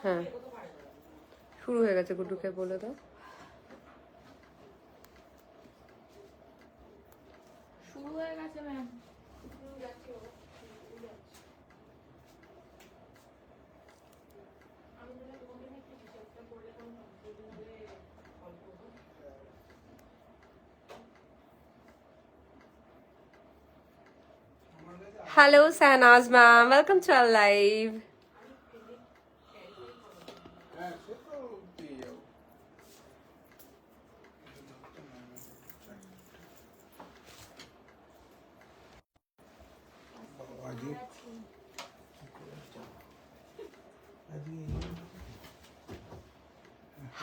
হ্যাঁ শুরু হয়ে গেছে, গুড্ডুকে বলে দাও। শুরু হয়ে গেছে ma'am. Hello Sanaz ma'am, welcome to our live.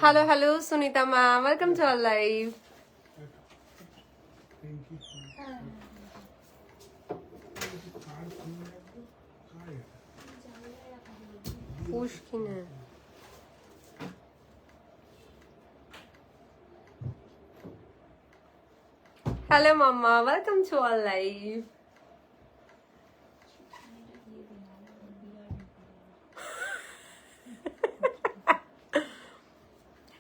Hello Sunita ma'am, welcome to our live. Pushkin hai. Hello mama, welcome to our live.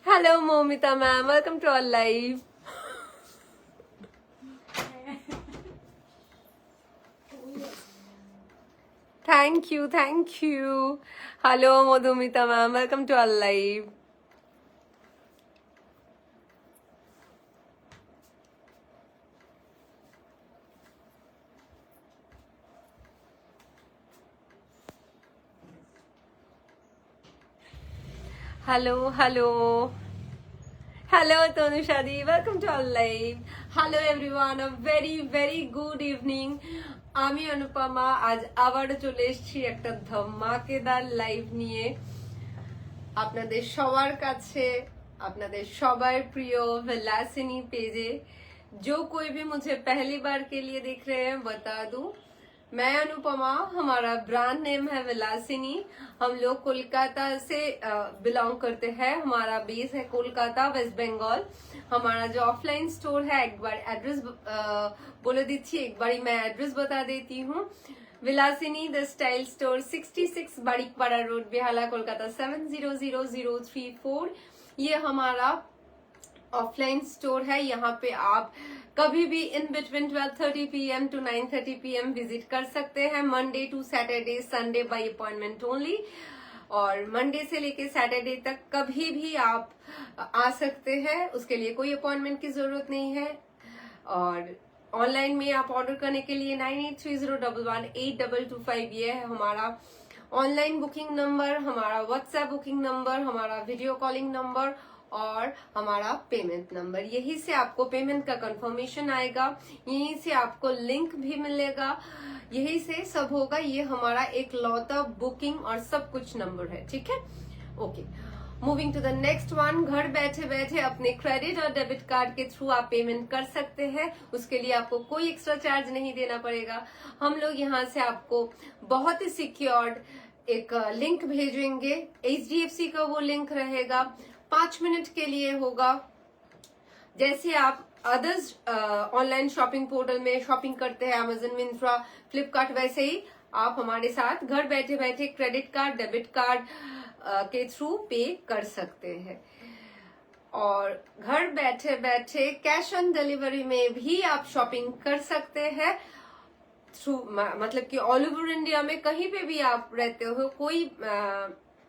Hello Momita ma'am, welcome to our live. Thank you. Hello Madhumita ma'am, welcome to our live. Hello Tanushadi, welcome to our live. Hello everyone, a very good evening. আমি অনুপমা আজ আবারও চলে এসেছি একটা ধামাকেদার live নিয়ে আপনাদের সবার কাছে, আপনাদের সবার প্রিয় विलासिनी पेजे। जो कोई भी मुझे पहली बार के लिए देख रहे हैं बता दूं, मैं अनुपमा, हमारा ब्रांड नेम है विलासिनी। हम लोग कोलकाता से बिलोंग करते हैं, हमारा बेस है कोलकाता वेस्ट बंगाल। हमारा जो ऑफलाइन स्टोर है, एक बार एड्रेस बोले दीजिए, एक बार मैं एड्रेस बता देती हूँ। Vilasini the style store 66 Baripara road, Behala, Kolkata 700034। ये हमारा ऑफलाइन स्टोर है। यहाँ पे आप कभी भी in between 12:30 PM to 9:30 PM visit कर सकते हैं। Monday to Saturday, Sunday by appointment only. और मंडे से लेके सैटरडे तक कभी भी आप आ सकते हैं, उसके लिए कोई अपॉइंटमेंट की जरूरत नहीं है। और ऑनलाइन में आप ऑर्डर करने के लिए 9830118225 ये है हमारा ऑनलाइन बुकिंग नंबर, हमारा व्हाट्सएप बुकिंग नंबर, हमारा वीडियो कॉलिंग नंबर और हमारा पेमेंट नंबर। यही से आपको पेमेंट का कंफर्मेशन आएगा, यहीं से आपको लिंक भी मिलेगा, यही से सब होगा। ये हमारा एक लौता बुकिंग और सब कुछ नंबर है, ठीक है। Okay, moving to the next one. घर बैठे बैठे अपने क्रेडिट और डेबिट कार्ड के थ्रू आप पेमेंट कर सकते हैं, उसके लिए आपको कोई एक्स्ट्रा चार्ज नहीं देना पड़ेगा। हम लोग यहाँ से आपको बहुत ही सिक्योर्ड एक लिंक भेजेंगे, HDFC का वो लिंक रहेगा, 5 मिनट के लिए होगा। जैसे आप अदर्स ऑनलाइन शॉपिंग पोर्टल में शॉपिंग करते हैं, अमेजन, मिंत्रा, फ्लिपकार्ट, वैसे ही आप हमारे साथ घर बैठे बैठे क्रेडिट कार्ड, डेबिट कार्ड के थ्रू पे कर सकते हैं। और घर बैठे बैठे कैश ऑन डिलीवरी में भी आप शॉपिंग कर सकते हैं थ्रू, मतलब कि ऑल ओवर इंडिया में कहीं पे भी आप रहते हो, कोई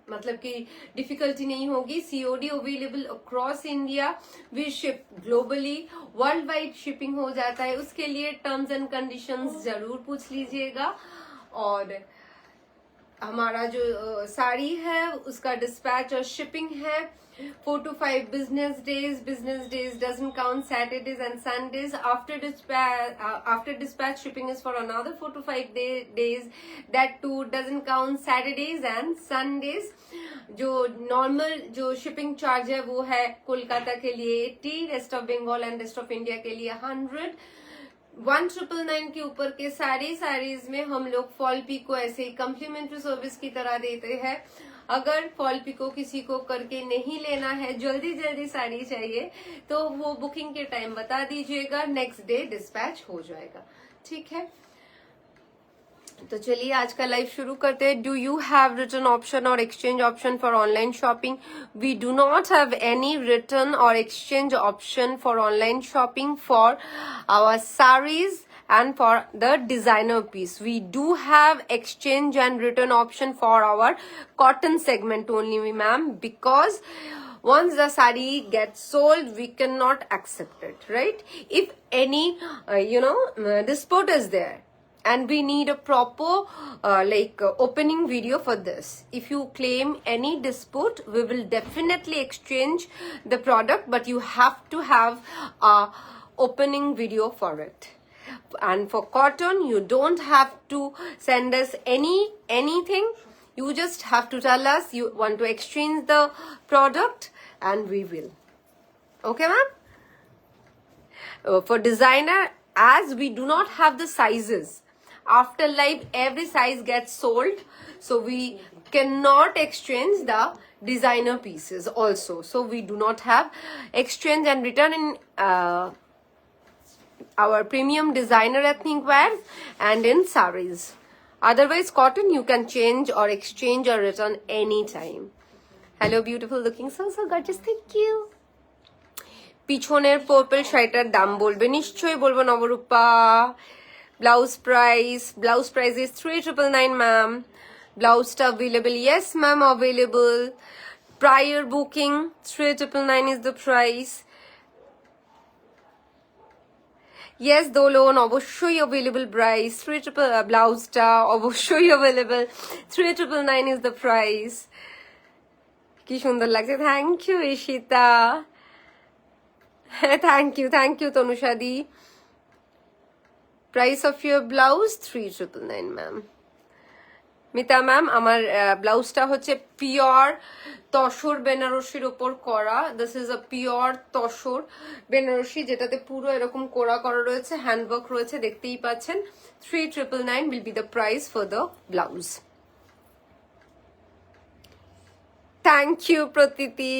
मतलब कि डिफिकल्टी नहीं होगी। COD available across India, we ship globally, world wide shipping हो जाता है। उसके लिए टर्म्स एंड कंडीशंस जरूर पूछ लीजिएगा। और हमारा जो साड़ी है उसका डिस्पैच और शिपिंग है 4 to 5 business days doesn't count Saturdays and Sundays. After dispatch shipping is for another 4 to 5 days, that too doesn't count Saturdays and Sundays। जो नॉर्मल जो शिपिंग चार्ज है वो है कोलकाता के लिए 80, rest of Bengal and rest of India के लिए 100। 1999 के ऊपर के सारी साड़ीज में हम लोग फॉल पिको ऐसे ही कम्प्लीमेंट्री सर्विस की तरह देते हैं। अगर फॉल पिको किसी को करके नहीं लेना है, जल्दी साड़ी चाहिए, तो वो बुकिंग के टाइम बता दीजिएगा, नेक्स्ट डे डिस्पैच हो जाएगा, ठीक है। तो चलिए आज का लाइव शुरू करते हैं. Do you have return option or exchange option for online shopping? We do not have any return or exchange option for online shopping for our sarees and for the designer piece. We do have exchange and return option for our cotton segment only, ma'am, because once the saree gets sold, we cannot accept it, right? If any, dispute is there, and we need a proper opening video for this. If you claim any dispute, we will definitely exchange the product, but you have to have a opening video for it. And for cotton, you don't have to send us anything. You just have to tell us you want to exchange the product, and we will. Okay, ma'am? For designer, as we do not have the sizes, after live every size gets sold, so we cannot exchange the designer pieces also. So we do not have exchange and return in our premium designer ethnic wears and in sarees. Otherwise, cotton you can change or exchange or return anytime. Hello, beautiful looking, so gorgeous. Thank you. পিছনের purple শাড়িটার দাম বলবে? নিশ্চয়ই বলবো Nabarupa. Blouse price is 3999, ma'am. ব্লাউজটা available? Yes ma'am, available. Prior booking 3999 is the price. Yes Dolon অবশ্যই available price. ব্লাউজটা অবশ্যই অ্যাভেলেবল. 3999 is the price. কি সুন্দর লাগছে. Thank you Ishita. Thank you তনুষাদি. Price of your blouse 3999, ma'am. Mita ma'am, আমার ব্লাউজটা হচ্ছে পিওর তসর বেনারসির ওপর করা. This is a pure tussar Banarasi, যেটাতে পুরো এরকম কোরা করা রয়েছে, হ্যান্ডওয়ার্ক রয়েছে, দেখতেই পাচ্ছেন. 3999 will be the price for the blouse. Thank you Pratiti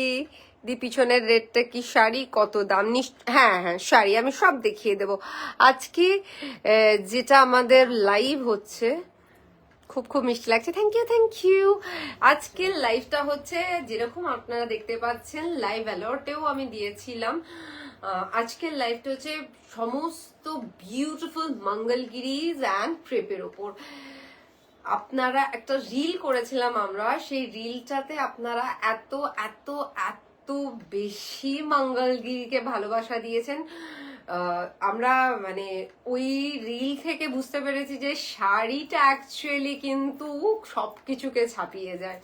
di. পিছনের রেটটা কি? শাড়ি কত দাম? হ্যাঁ, শাড়ি আমি সব দেখিয়ে দেব আজকে. যেটা আমাদের লাইভ হচ্ছে, খুব মিষ্টি লাগছে. Thank you. আজকের লাইভটা হচ্ছে যেরকম আপনারা দেখতে পাচ্ছেন, লাইভ অ্যালার্টেও আমি দিয়েছিলাম. আজকের লাইভটা হচ্ছে সমস্ত বিউটিফুল মঙ্গলগিরিজ অ্যান্ড ক্রেপের ওপর. আপনারা একটা রিল করেছিলাম আমরা, সেই রিলটাতে আপনারা এত এত এত বেশি মঙ্গলগিরিকে ভালোবাসা দিয়েছেন. আমরা মানে ওই রিল থেকে বুঝতে পেরেছি যে শাড়িটা অ্যাকচুয়ালি কিন্তু সবকিছুকে ছাপিয়ে যায়.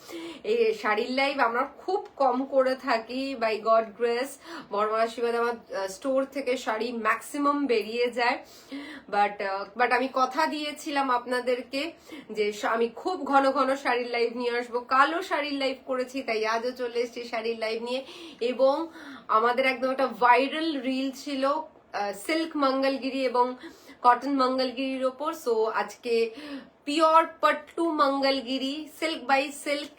এই শাড়ির লাইভ আমরা খুব কম করে থাকি. বাই গড গ্রেস, বড়মা আশীর্বাদ, আমার স্টোর থেকে শাড়ি ম্যাক্সিমাম বেরিয়ে যায়. বাট আমি কথা দিয়েছিলাম আপনাদেরকে যে আমি খুব ঘন ঘন শাড়ির লাইভ নিয়ে আসবো. কালও শাড়ির লাইভ করেছি, তাই আজও চলে এসেছি শাড়ির লাইভ নিয়ে. এবং আমাদের একদম একটা ভাইরাল রিল ছিল সিল্ক মঙ্গলগিরি এবং কটন মঙ্গলগিরির ওপর. সো আজকে pure pattu Mangalagiri, silk by silk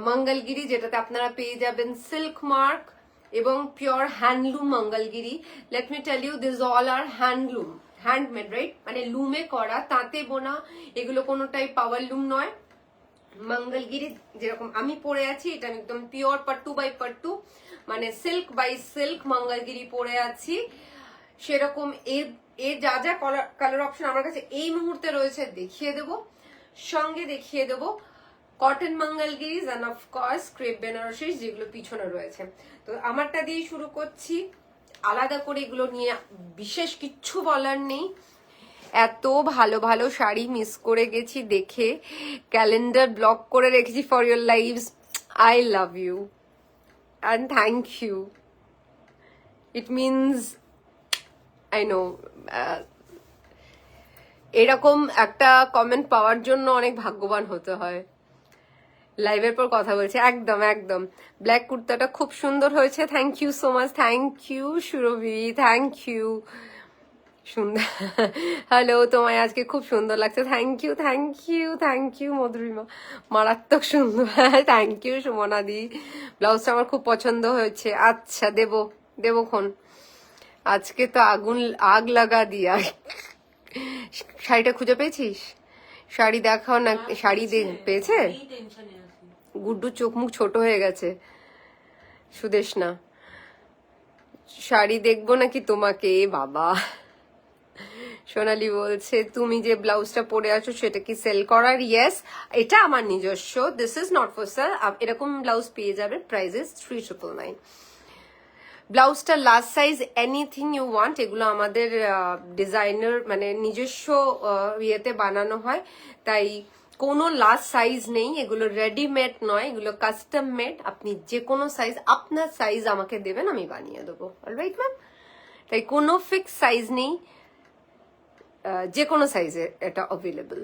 Mangalagiri, যেটাতে আপনারা পেয়ে যাবেন সিল্ক মার্ক, এবং pure handloom Mangalagiri. Let me tell you, this all are handloom, handmade, right? মানে লুমে করা, তাঁতে বোনা, এগুলো কোনোটাই পাওয়ার লুম নয়. মঙ্গলগিরি যেরকম আমি পরে আছি, এটা একদম পিওর পট্টু বাই পট্টু, মানে সিল্ক বাই সিল্ক মঙ্গলগিরি পরে আছি. সেরকম এর যা যা কালার অপশন আমার কাছে এই মুহূর্তে রয়েছে দেখিয়ে দেব. সঙ্গে দেখিয়ে দেব কটন মঙ্গলগিরিজ অ্যান্ড অফকোর্স ক্রেপ বেনারসিস, যেগুলো পিছনে রয়েছে. তো আমারটা দিয়ে শুরু করছি. আলাদা করে এগুলো নিয়ে বিশেষ কিচ্ছু বলার নেই. এত ভালো ভালো শাড়ি মিস করে গেছি দেখে, ক্যালেন্ডার ব্লক করে রেখেছি for your lives. I love you and thank you. It means I know এরকম একটা কমেন্ট পাওয়ার জন্য অনেক ভাগ্যবান হতে হয়. লাইভের পর কথা বলছি. একদম ব্ল্যাক কুর্তাটা খুব সুন্দর হয়েছে. Thank you so much. Thank you Surabhi, thank you. সুন্দর. হ্যালো, তোমায় আজকে খুব সুন্দর লাগছে. থ্যাংক ইউ মধুরিমা, মারাত্মক সুন্দর. থ্যাংক ইউ সুমনাদি. ব্লাউজটা আমার খুব পছন্দ হয়েছে. আচ্ছা, দেবক্ষণ আজকে তো আগ লাগা দিয়া. শাড়িটা খুঁজে পেয়েছিস? শাড়ি দেখাও না, শাড়ি পেয়েছে? এই টেনশনে আছি। গুড্ডু চোখ মুখ ছোট হয়ে গেছে। সুদেশনা, শাড়ি দেখবো নাকি তোমাকে? বাবা, সোনালি বলছে তুমি যে ব্লাউজটা পরে আছো সেটা কি সেল করার? ইয়েস, এটা আমার নিজস্ব, this is not for sale. এরকম ব্লাউজ পেয়ে যাবে, প্রাইস ইজ 3999। ব্লাউজটা last size anything you want, এগুলো আমাদের ডিজাইনার মানে নিজস্ব ইয়েতে বানানো হয়, তাই কোনো লাস্ট সাইজ নেই, এগুলো রেডিমেড নয়, এগুলো কাস্টম মেড। আপনি যে কোনো সাইজ, আপনার সাইজ আমাকে দেবেন, আমি বানিয়ে দেবো। অলরাইট ম্যাম, তাই কোনো ফিক্স সাইজ নেই, যে কোনো সাইজে এটা অ্যাভেলেবল।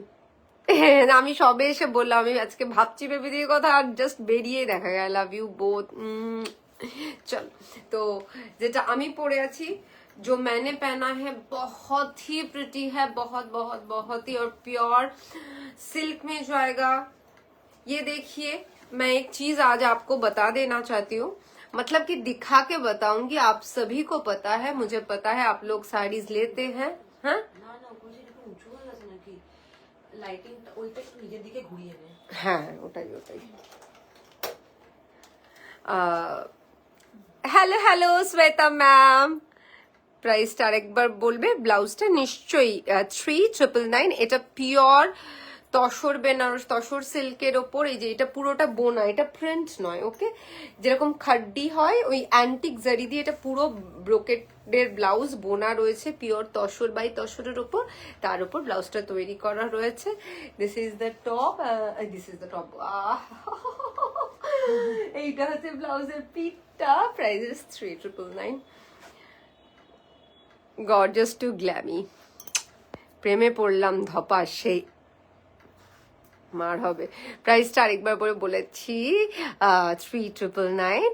আমি সবে এসে বললাম, আমি আজকে ভাবছি বেবি দিয়ে কথা, আর জাস্ট বেরিয়ে দেখা গেল। Love you both. चल, तो जेटा আমি পরে আছি, जो मैंने पहना है बहुत ही प्रिटी है, बहुत बहुत बहुत ही, और प्योर सिल्क में जाएगा। ये देखिए, मैं एक चीज आज आपको बता देना चाहती हूँ, मतलब कि दिखा के बताऊंगी। आप सभी को पता है, मुझे पता है, आप लोग साड़ीज लेते हैं। हाँ না না, বলছি একটু উঁচু হয়ে গেছে নাকি লাইটিংটা, ওইটা একটু নিজের দিকে ঘুরিয়ে নে। হ্যাঁ, ওটাই ওটাই। হ্যালো হ্যালো শ্বেতা ম্যাম, প্রাইসটা আরেকবার বলবে? ব্লাউজটা নিশ্চয়ই 3999। এটা পিওর তসর বেনারস, তসর সিল্কের ওপর। এই যে এটা পুরোটা বোনা, এটা প্রিন্ট নয়, ওকে? যেরকম খাড্ডি হয় ওই অ্যান্টিক জারি দিয়ে এটা পুরো ব্রোকেটের ব্লাউজ বোনা রয়েছে, পিওর তসর বাই তসরের ওপর, তার উপর ব্লাউজটা তৈরি করা রয়েছে। This is the top, this is the top. এইটা হচ্ছে ব্লাউজের পিঠটা, প্রাইস ইজ 3999। গর্জাস টু গ্ল্যামি, প্রেমে পড়লাম ধপা, সেই মার হবে। প্রাইসটা আরেকবার বলে বলেছি, 3999।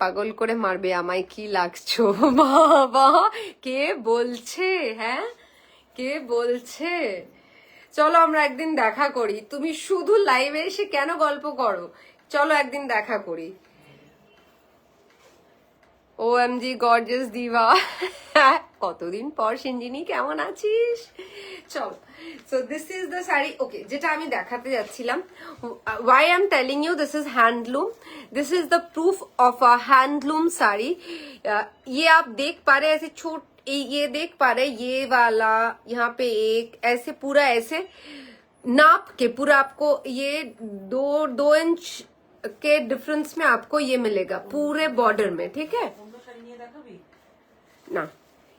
পাগল করে মারবে আমায়, কি লাগছো বাবা? কে বলছে? হ্যাঁ, কে বলছে? চলো আমরা একদিন দেখা করি, তুমি শুধু লাইভে এসে কেন গল্প করো? চলো একদিন দেখা করি। OMG গর্জিয়াস দিভা, কতদিন পর সিঞ্জিনি, কেমন আছিস? চলো, so this is the sari. Okay, যেটা আমি দেখাতে যাচ্ছিলাম, why I'm telling you this is handloom, this is the proof of a handloom sari. ये आप देख पा रहे हैं, ऐसे छोट, ये देख पा रहे हैं, ये वाला यहाँ पे एक ऐसे पूरा ऐसे नाप के पूरा आपको ये 2 इंच के डिफरेंस में आपको ये मिलेगा पूरे बॉर्डर में, ठीक है ना?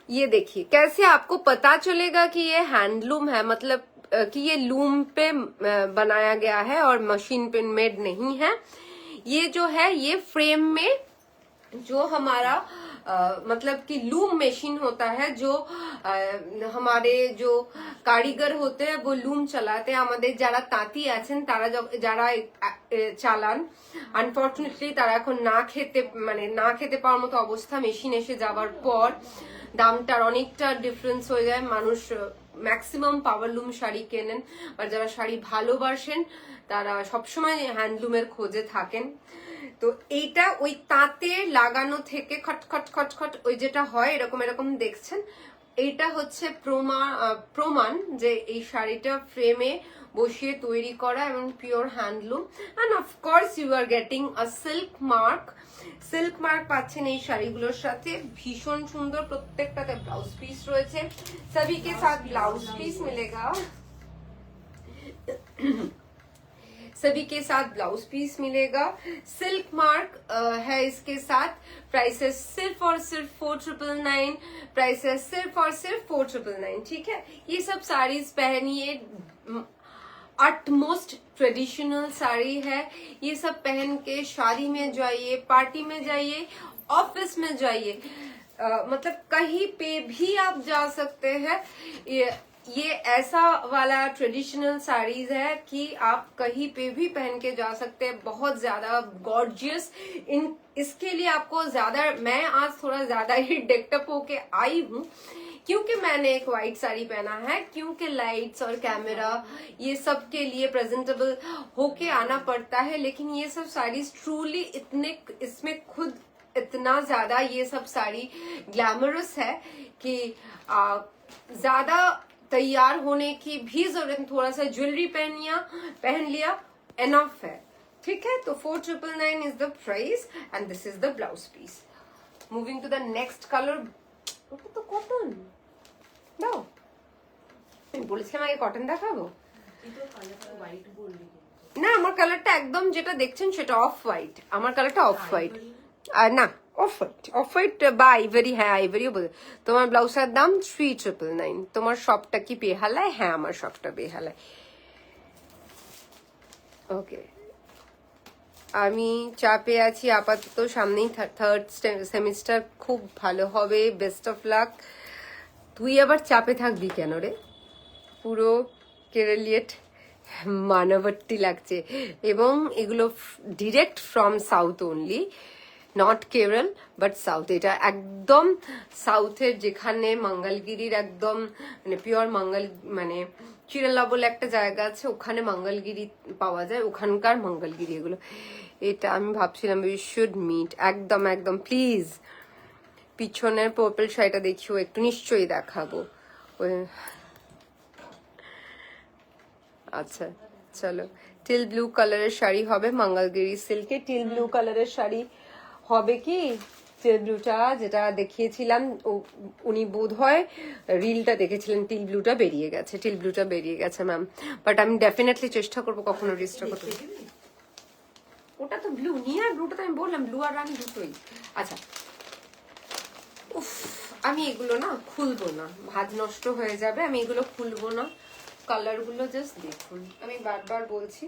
ये देखिए कैसे आपको पता चलेगा कि ये हैंडलूम है, मतलब कि ये लूम पे बनाया गया है और मशीन पे मेड नहीं है। ये जो है, ये फ्रेम में जो हमारा मतलब कि लूम मशीन होता है, जो हमारे जो কারিগর होते हैं वो लूम चलाते हैं। আমাদের যারা তাঁতি আছেন, তারা যারা চালান, আনফরচুনেটলি তারা এখন না খেতে পাওয়ার মতো অবস্থা। মেশিন এসে যাওয়ার পর দামটার অনেকটা ডিফারেন্স হয়ে যায়, মানুষ ম্যাক্সিমাম পাওয়ারলুম শাড়ি কেনেন, আর যারা শাড়ি ভালোবাসেন তারা সবসময় হ্যান্ডলুমের খোঁজে থাকেন। তো এইটা ওই তাঁতে লাগানো থেকে খট খট খট খট ওই যেটা হয় এরকম এরকম দেখছেন, এইটা হচ্ছে প্রমাণ যে এই শাড়িটা ফ্রেমে বসিয়ে তৈরি করা এবং pure handloom. And of course you are getting a silk mark পাচ্ছেন এই শাড়িগুলোর সাথে। ভীষণ সুন্দর, প্রত্যেকটাতে ব্লাউজ পিস রয়েছে, সবই কে সাথ ব্লাউজ পিস মিলেগা, सभी के साथ ब्लाउज पीस मिलेगा। सिल्क मार्क है इसके साथ। प्राइसेस सिर्फ और सिर्फ 4999, प्राइसेस सिर्फ और सिर्फ 4999, ठीक है? ये सब साड़ीज पहनिए, अटमोस्ट ट्रेडिशनल साड़ी है, ये सब पहन के शादी में जाइए, पार्टी में जाइए, ऑफिस में जाइए, मतलब कहीं पे भी आप जा सकते हैं। ये ऐसा वाला ट्रेडिशनल साड़ीज है कि आप कहीं पे भी पहन के जा सकते हैं, बहुत ज्यादा गॉर्जियस। इसके लिए आपको ज्यादा, मैं आज थोड़ा ज्यादा ही डेकटअप होके आई हूँ क्योंकि मैंने एक व्हाइट साड़ी पहना है, क्योंकि लाइट्स और कैमरा ये सब के लिए प्रेजेंटेबल होके आना पड़ता है। लेकिन ये सब साड़ीज ट्रूली इतने, इसमें खुद इतना ज्यादा ये सब साड़ी ग्लैमरस है कि ज्यादा तैयार होने की भी जरूरत नहीं, थोड़ा सा ज्वेलरी पहन लिया एनफ है, ठीक है। तो 4999 is the price and this is the blouse piece. Moving to the next colour, ওটা তো কটন দাও, আমি বলেছিলাম আগে কটন দেখাবো এই তো কালারটা হোয়াইট বললি না, আমার কালারটা একদম যেটা দেখছেন সেটা অফ হোয়াইট, আমার কালারটা অফ হোয়াইট। আর না অফ হোয়াইট বা আইভরি, হ্যাঁ আইভরিও বলে। তোমার ব্লাউজের দাম 3999। তোমার শপটা কি বেহালায়? হ্যাঁ আমার শপটা বেহালায়। ওকে, আমি চাপে আছি আপাতত, সামনেই থার্ড সেমিস্টার, খুব ভালো হবে, বেস্ট অফ লাক। তুই আবার চাপে থাকবি কেন রে? পুরো কেরালিয়েট মানবট্টি লাগছে, এবং এগুলো direct from south only, not Kerala but south. এটা একদম সাউথের, যেখানে মঙ্গলগিরির একদম মানে পিওর মানে চিরালা বলে একটা জায়গা আছে, ওখানে মঙ্গলগিরি পাওয়া যায়, ওখানকার মঙ্গলগিরি এগুলো। এটা আমি ভাবছিলাম উই শুড মিট, একদম একদম প্লিজ। পিছনের পার্পল শাড়িটা দেখিও একটু, নিশ্চয়ই দেখাবো। আচ্ছা চলো, টিল ব্লু কালারের শাড়ি হবে মঙ্গলগিরি সিল্কে, টিল ব্লু কালারের শাড়ি হবে কি? টিল ব্লুটা যেটা দেখিয়েছিলাম, উনি বোধ হয় রিলটা দেখেছিলেন, টিল ব্লুটা বেরিয়ে গেছে ম্যাম, বাট আমি ডেফিনেটলি চেষ্টা করবো কখনো রিস্টোর করতে। ওটা তো ব্লু, নিয়ার ব্লুটা তো আমি বললাম, ব্লু আর রানি দুটোই। আচ্ছা, উফ, আমি এগুলো না খুলবো না, ভাঁজ নষ্ট হয়ে যাবে, আমি এগুলো খুলবো না। কালার গুলো জাস্ট দেখুন, আমি বারবার বলছি,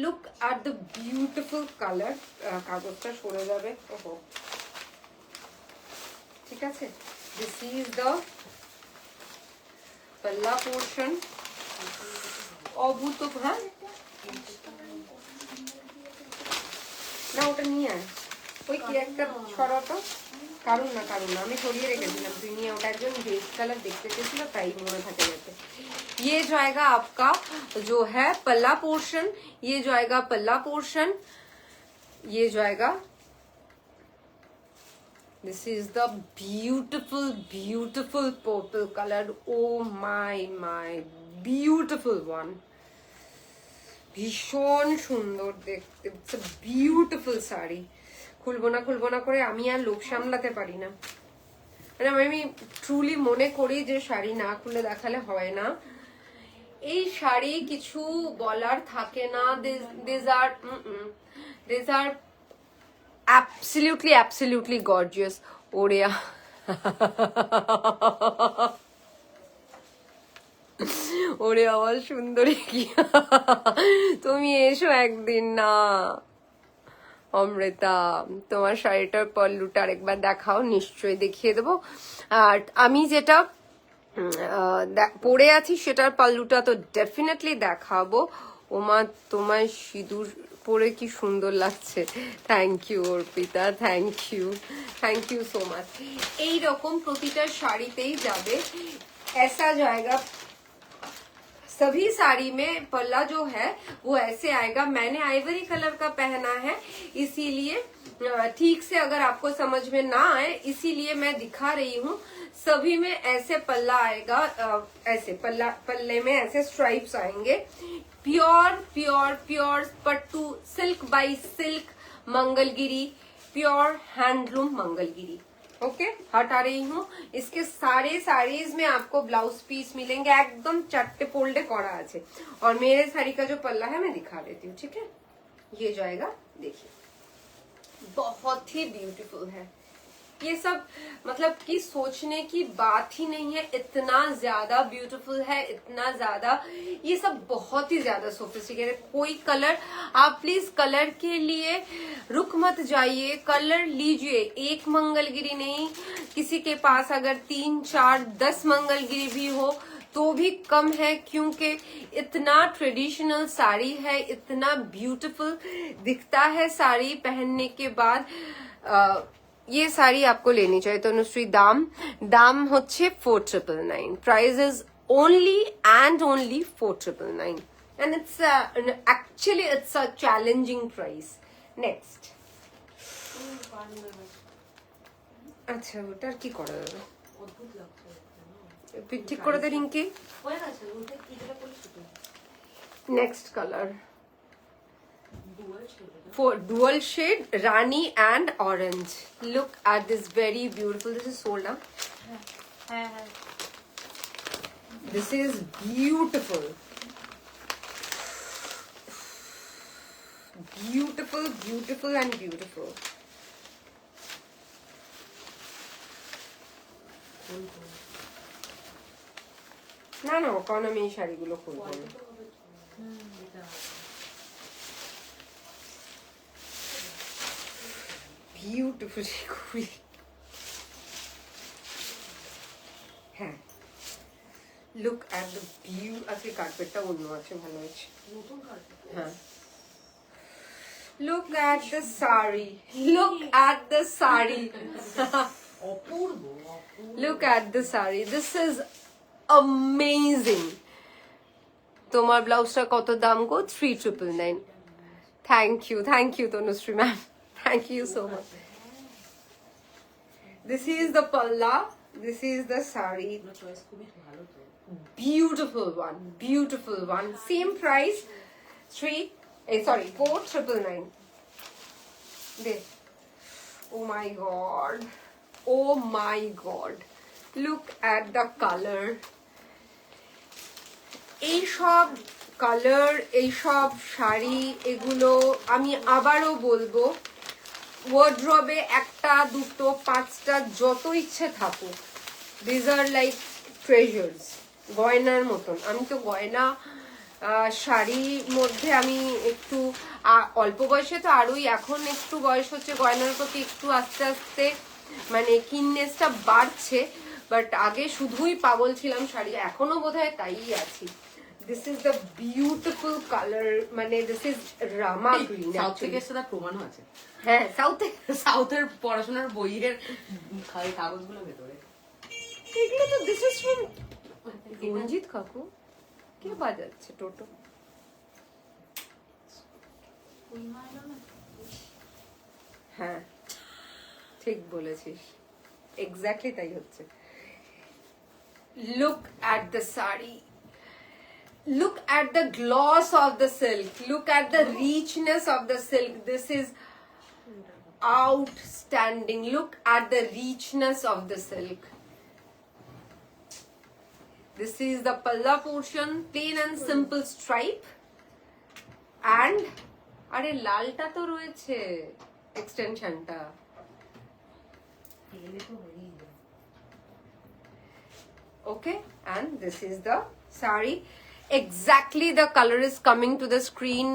look at the beautiful colour. কাগজটা সরে যাবে, ওহো, ঠিক আছে। দিস ইজ দ্য পাল্লা পোর্শন। অভূত, হ্যাঁ না ওটা নিয়ে আয়, ওই কি একটা ছড়াটা, কারণ না আমি সরিয়ে রেখেছিলাম, তুই নিয়ে, ওটা একজন বেজ কালার দেখতে চেয়েছিল তাই মনে থাকে যাতে। ये जाएगा आपका जो है पल्ला पोर्शन, ये जाएगा पल्ला पोर्शन, ये जाएगा, this is the beautiful purple colour, oh my beautiful one, ভীষণ সুন্দর দেখতে, ইটস আ বিউটিফুল শাড়ি। খুলবো না করে আমি আর লোভ সামলাতে পারি না, মানে আমি ট্রুলি মনে করি যে শাড়ি না খুলে দেখালে হয় না। এই শাড়ি কিছু বলার থাকে না, দিস আর absolutely gorgeous। ওরে ওরে আমার সুন্দরী কি, তুমি এসো একদিন না অমৃতা, তোমার শাড়িটার পল্লুটা আরেকবার দেখাও, নিশ্চয়ই দেখিয়ে দেবো। আর আমি যেটা পরে আছি সেটার পাল্লুটা তো ডেফিনেটলি দেখাবো। ওমা, তোমায় সিঁদুর পরে কি সুন্দর লাগছে, thank you Arpita, thank you so much. এইরকম প্রতিটা শাড়িতেই যাবে, ऐसा जाएगा, सभी साड़ी में पल्ला जो है वो ऐसे आएगा। मैंने आइवरी कलर का पहना है, इसीलिए ठीक से अगर आपको समझ में ना आए इसीलिए मैं दिखा रही हूँ। सभी में ऐसे पल्ला आएगा, ऐसे पल्ले में ऐसे स्ट्राइप्स आएंगे। Pure pattu, silk by silk Mangalagiri, pure handloom Mangalagiri. Okay, हटा रही हूँ। इसके सारे साड़ीज में आपको ब्लाउज पीस मिलेंगे, एकदम चट्टे पोल्डे कड़ा আছে। और मेरे साड़ी का जो पल्ला है मैं दिखा देती हूँ, ठीक है। ये जाएगा, देखिए बहुत ही ब्यूटीफुल है। ये सब मतलब कि सोचने की बात ही नहीं है, इतना ज्यादा ब्यूटीफुल है, इतना ज्यादा, ये सब बहुत ही ज्यादा सोफिस्टिकेटेड। कोई कलर, आप प्लीज कलर के लिए रुक मत जाइए, कलर लीजिए। एक मंगलगिरी नहीं, किसी के पास अगर 3, 4, 10 मंगलगिरी भी हो तो भी कम है, क्योंकि इतना ट्रेडिशनल साड़ी है, इतना ब्यूटीफुल दिखता है साड़ी पहनने के बाद। ये साड़ी आपको लेनी चाहिए। तो अनुश्री, दाम হচ্ছে 4999, price is only and only 4999, and it's actually it's a challenging price. Next, আচ্ছা ওটার কি করা যাবে? অদ্ভুত লাগছে, ঠিক করে দে রিঙ্কি। হয়ে গেছে ওইটা কি যেটা বলিস তো নেক্সট কালার ডুয়াল ছিল for dual shade Rani and orange. Look at this, very beautiful. This is sold now. হ্যাঁ হ্যাঁ This is beautiful. Beautiful, beautiful and beautiful. না না কারণ আমি এই শাড়িগুলো খুলবো না। Beautiful খুবই। হ্যাঁ লুক অ্যাট দ্য ভিউ। আজকে কার্পেটটা অন্য আছে, ভালো আছে। নতুন কার্পেট হ্যাঁ look at the sari, look at the sari. Apurba Apurba Look at the sari, this is amazing. তোমার ব্লাউজটা কত দাম গো? 3999. Thank you Tanushree ma'am, thank you so much. This is the palla, this is the sari. Choice খুবই ভালো তো Beautiful one, same price, 4999. There. Oh my god, look at the color. এইসব colour, এইসব শাড়ি, এগুলো আমি আবারও বলবো ওয়ার্ড্রবে একটা দুটো পাঁচটা যত ইচ্ছে থাকুক, দিজ আর লাইক ট্রেজার্স, গয়নার মতন। আমি তো গয়না শাড়ির মধ্যে আমি একটু অল্প বয়সে তো আরোই, এখন একটু বয়স হচ্ছে, গয়নার প্রতি একটু আস্তে আস্তে মানে কিননেসটা বাড়ছে, বাট আগে শুধুই পাগল ছিলাম শাড়ি, এখনো বোধহয় তাই আছি। This is the beautiful colour, মানে this is Rama green. South থেকে এসে তার প্রমাণও আছে। হ্যাঁ সাউথে, সাউথের পড়াশোনার বইয়ের কাগজগুলো ভেতরে এগুলো তো দিস ইজ ফ্রম রঞ্জিত কাকু। কে বাজাচ্ছে টোটো? হ্যাঁ ঠিক বলেছিস, এক্স্যাক্টলি তাই হচ্ছে। Look at the sari, look at the gloss of the silk, look at the richness of the silk. This is outstanding. Look at the richness of the silk. This is the palla portion, plain and simple stripe, and আরে লালটা তো রয়েছে এক্সটেনশনটা। Okay, and this is the sari. Exactly the color is coming to the screen.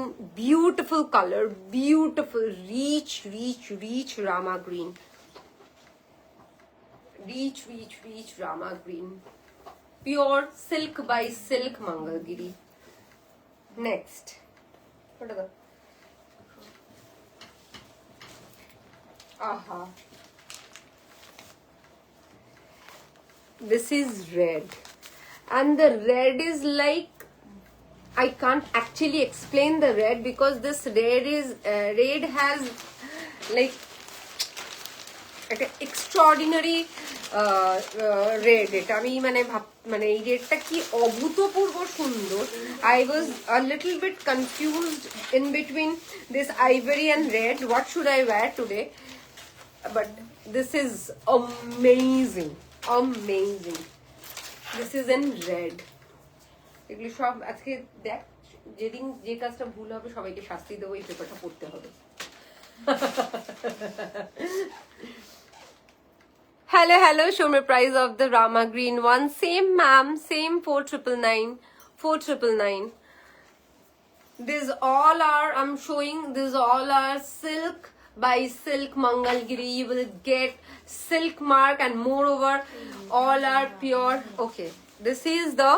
Beautiful color, beautiful, rich Rama green. Rich Rama green. Pure silk by Silk Mangalgiri. Next. What are the? Aha. This is red. And the red is like, I can't actually explain the red because this red has like একটা extraordinary red. এটা আমি মানে এই রেডটা কি অভূতপূর্ব সুন্দর। I was a little bit confused in between this ivory and red, what should I wear today, but this is amazing. This is in red. এগুলো সব আজকে দেখ, যেদিন যে কাজটা ভুল হবে সবাইকে শাস্তি দেবো, এই পেপারটা পড়তে হবে। Hello, show me price of the Rama green one. Same ma'am, same 499. These all are, I'm showing, these all are silk by Silk Mangalgiri. You will get silk mark, and moreover all are pure. Okay, this is the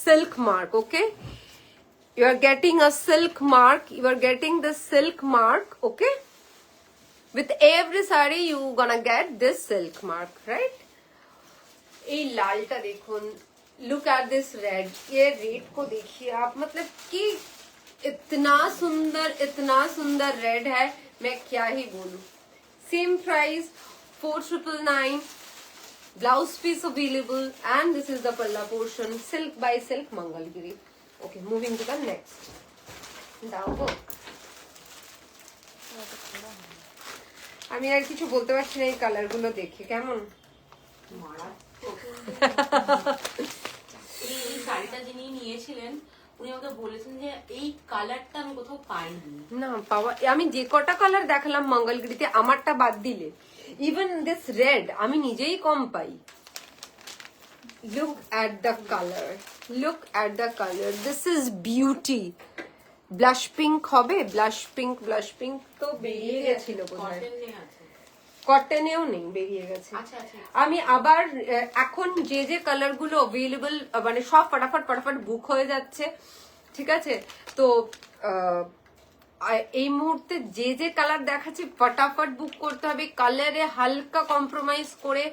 silk mark. Okay, you are getting a silk mark, you are getting the silk mark. Okay, with every sari you gonna get this silk mark, right? এই লালটা দেখুন, look at this red. ये red को देखिए आप, मतलब कि इतना सुंदर रेड है, मैं क्या ही बोलूं। Same price 4999, Blouse piece available, and this is the palla portion, silk by silk Mangalgiri. Okay, moving to the next. Now, আমি আর কিছু বলতে পারছি না এই কালার গুলো দেখে, কেমন মারাত্মক। এই শাড়িটা যিনি নিয়েছিলেন উনি আমাকে বলেছেন যে এই কালারটা আমি কোথাও পাইনি। না পাওয়া, আমি যে কটা কালার দেখালাম মঙ্গলগিরিতে আমারটা বাদ দিলে, ইভেন দিস রেড আমি নিজেই কম পাই। Look at the colour, look at the colour, this is beauty. Blush pink হবে, ব্লাশ পিঙ্ক তো বেরিয়ে গেছিল বোধহয়, কটন নেই আছে। কটনেও নেই, বেরিয়ে গেছে। আচ্ছা আচ্ছা। আমি আবার এখন যে কালার গুলো অ্যাভেলেবল, মানে সব ফটাফট বুক হয়ে যাচ্ছে, ঠিক আছে? তো এই মুহূর্তে যে কালার দেখাচ্ছি ফটাফট বুক করতে হবে। কালারে হালকা কম্প্রোমাইজ করে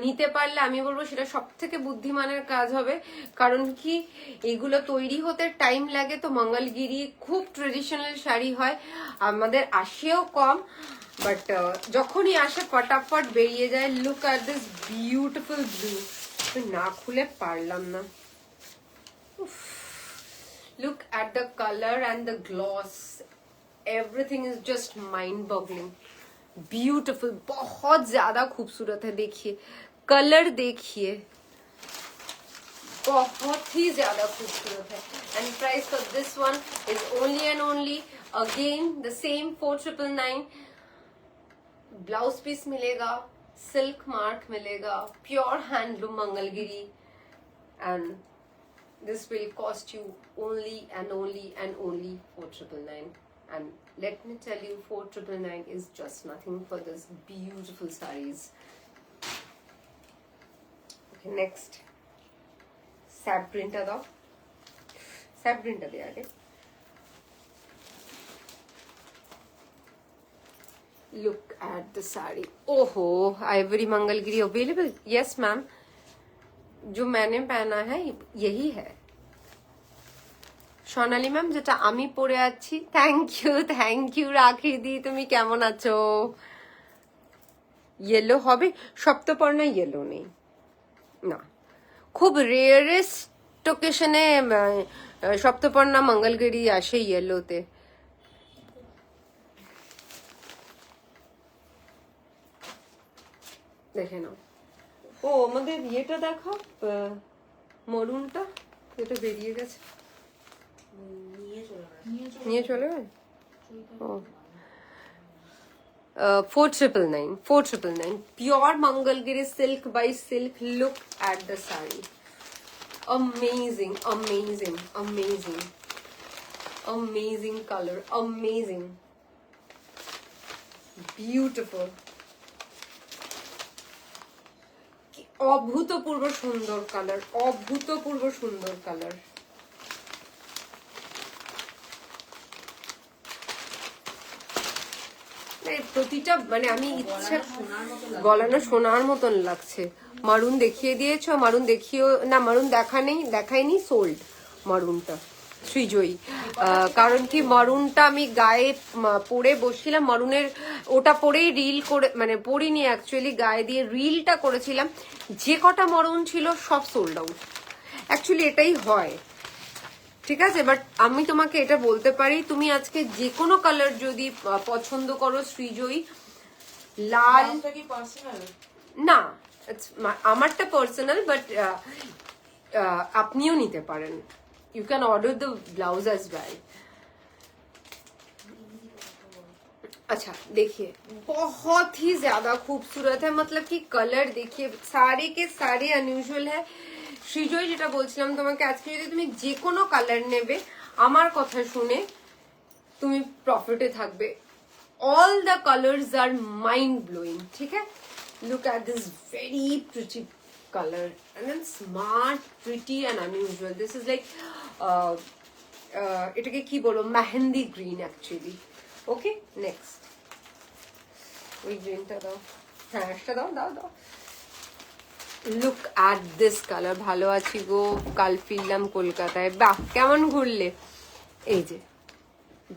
নিতে পারলে আমি বলবো সেটা সব থেকে বুদ্ধিমানের কাজ হবে। কারণ কি এগুলো তৈরি হতে টাইম লাগে, তো মঙ্গলগিরি খুব ট্রেডিশনাল শাড়ি হয়, আমাদের আসেও কম, বাট যখনই আসে ফটাফট বেরিয়ে যায়। Look at this beautiful blue, না খুলে পারলাম না। Look at the color and the gloss. Everything is just mind-boggling. Beautiful. बहुत ज्यादा खूबसूरत है, देखिए कलर, देखिए बहुत ही ज्यादा खूबसूरत है। And price for this one is only and only again the same 4999. Blouse piece मिलेगा, सिल्क मार्क मिलेगा, pure handloom Mangalagiri, and this will cost you only and only and only 4999. And let me tell you, 4999 is just nothing for this beautiful sarees. Okay, next. Sab print da. Sab print de aage. Look at the saree. Oh, ivory Mangalgiri available? Yes, ma'am. जो मैंने पहना है यही है সোনালি ma'am, যেটা আমি পরে আছি। থ্যাংক ইউ রাখি দি, তুমি কেমন আছো? ইয়েলো হবে, সপ্তপর্ণা ইয়েলো নেই না, খুব রেয়ারেস্ট ওকেশনে সপ্তপর্ণা মঙ্গলগিরি আসে ইয়েলোতে। দেখে নাও। ও আমাদের ইয়েটা দেখো, মরুনটা, এটা বেরিয়ে গেছে, নিয়ে চলে গেছে। ও 4999 pure Mangalgiri silk by silk. Look at the saree, amazing color, amazing, beautiful, অভূতপূর্ব সুন্দর কালার, অভূতপূর্ব সুন্দর কালার। প্রতিটা মানে আমি ইচ্ছা, গলানো সোনার মতন লাগছে। মারুন দেখিয়ে দিয়েছো, মারুন দেখিও না, মারুন দেখায়নি, সোল্ড মারুনটা শ্রীজয়ী। কারণ কি মারুনটা আমি গায়ে পরে বসছিলাম, মারুনের ওটা পরেই রিল করে, মানে পরিনি অ্যাকচুয়ালি, গায়ে দিয়ে রিলটা করেছিলাম, যে কটা মারুন ছিল সব সোল্ড আউট। অ্যাকচুয়ালি এটাই হয়, ঠিক আছে? বাট আমি তোমাকে এটা বলতে পারি, তুমি আজকে যে কোনো কালার যদি পছন্দ করো শ্রীজয়ী, লাল না, আমারটা পার্সোনাল, বাট আপনিও নিতে পারেন। You can order the blouse as well. अच्छा देखिए, बहुत ही ज्यादा खूबसूरत है, मतलब कि कलर देखिए सारे के सारे अनयूजुअल है। শ্রীজয়, যেটা বলছিলাম তোমাকে, আজকে যদি তুমি যে কোনো কালার নেবে, আমার কথা শুনে তুমি প্রফিটে থাকবে। All the colours are mind blowing, ঠিক আছে? Look at this very pretty color, and then smart, pretty and unusual. This is like এটাকে কি বলবো, মেহেন্দি গ্রিন অ্যাকচুয়ালি। ওকে, নেক্সট। ওই গ্রিনটা দাও, হ্যাঁ একটা দাও। Look at this colour. ভালো আছি গো, কাল ফিরলাম কলকাতায়। বাহ, কেমন ঘুরলে? এই যে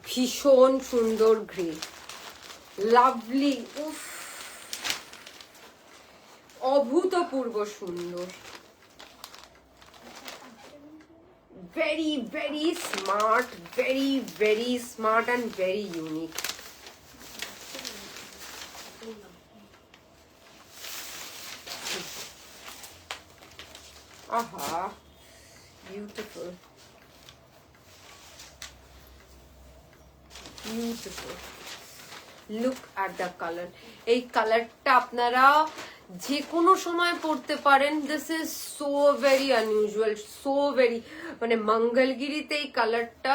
ভীষণ সুন্দর গ্রে, লাভলি। উফ, অভূতপূর্ব সুন্দর, very very smart, very very smart and very unique. Aha, beautiful, beautiful. Look at the color. এই কালারটা আপনারা যে কোনো সময় পড়তে পারেন. This is so very unusual, so very, মানে মঙ্গলগিরিতে এই কালারটা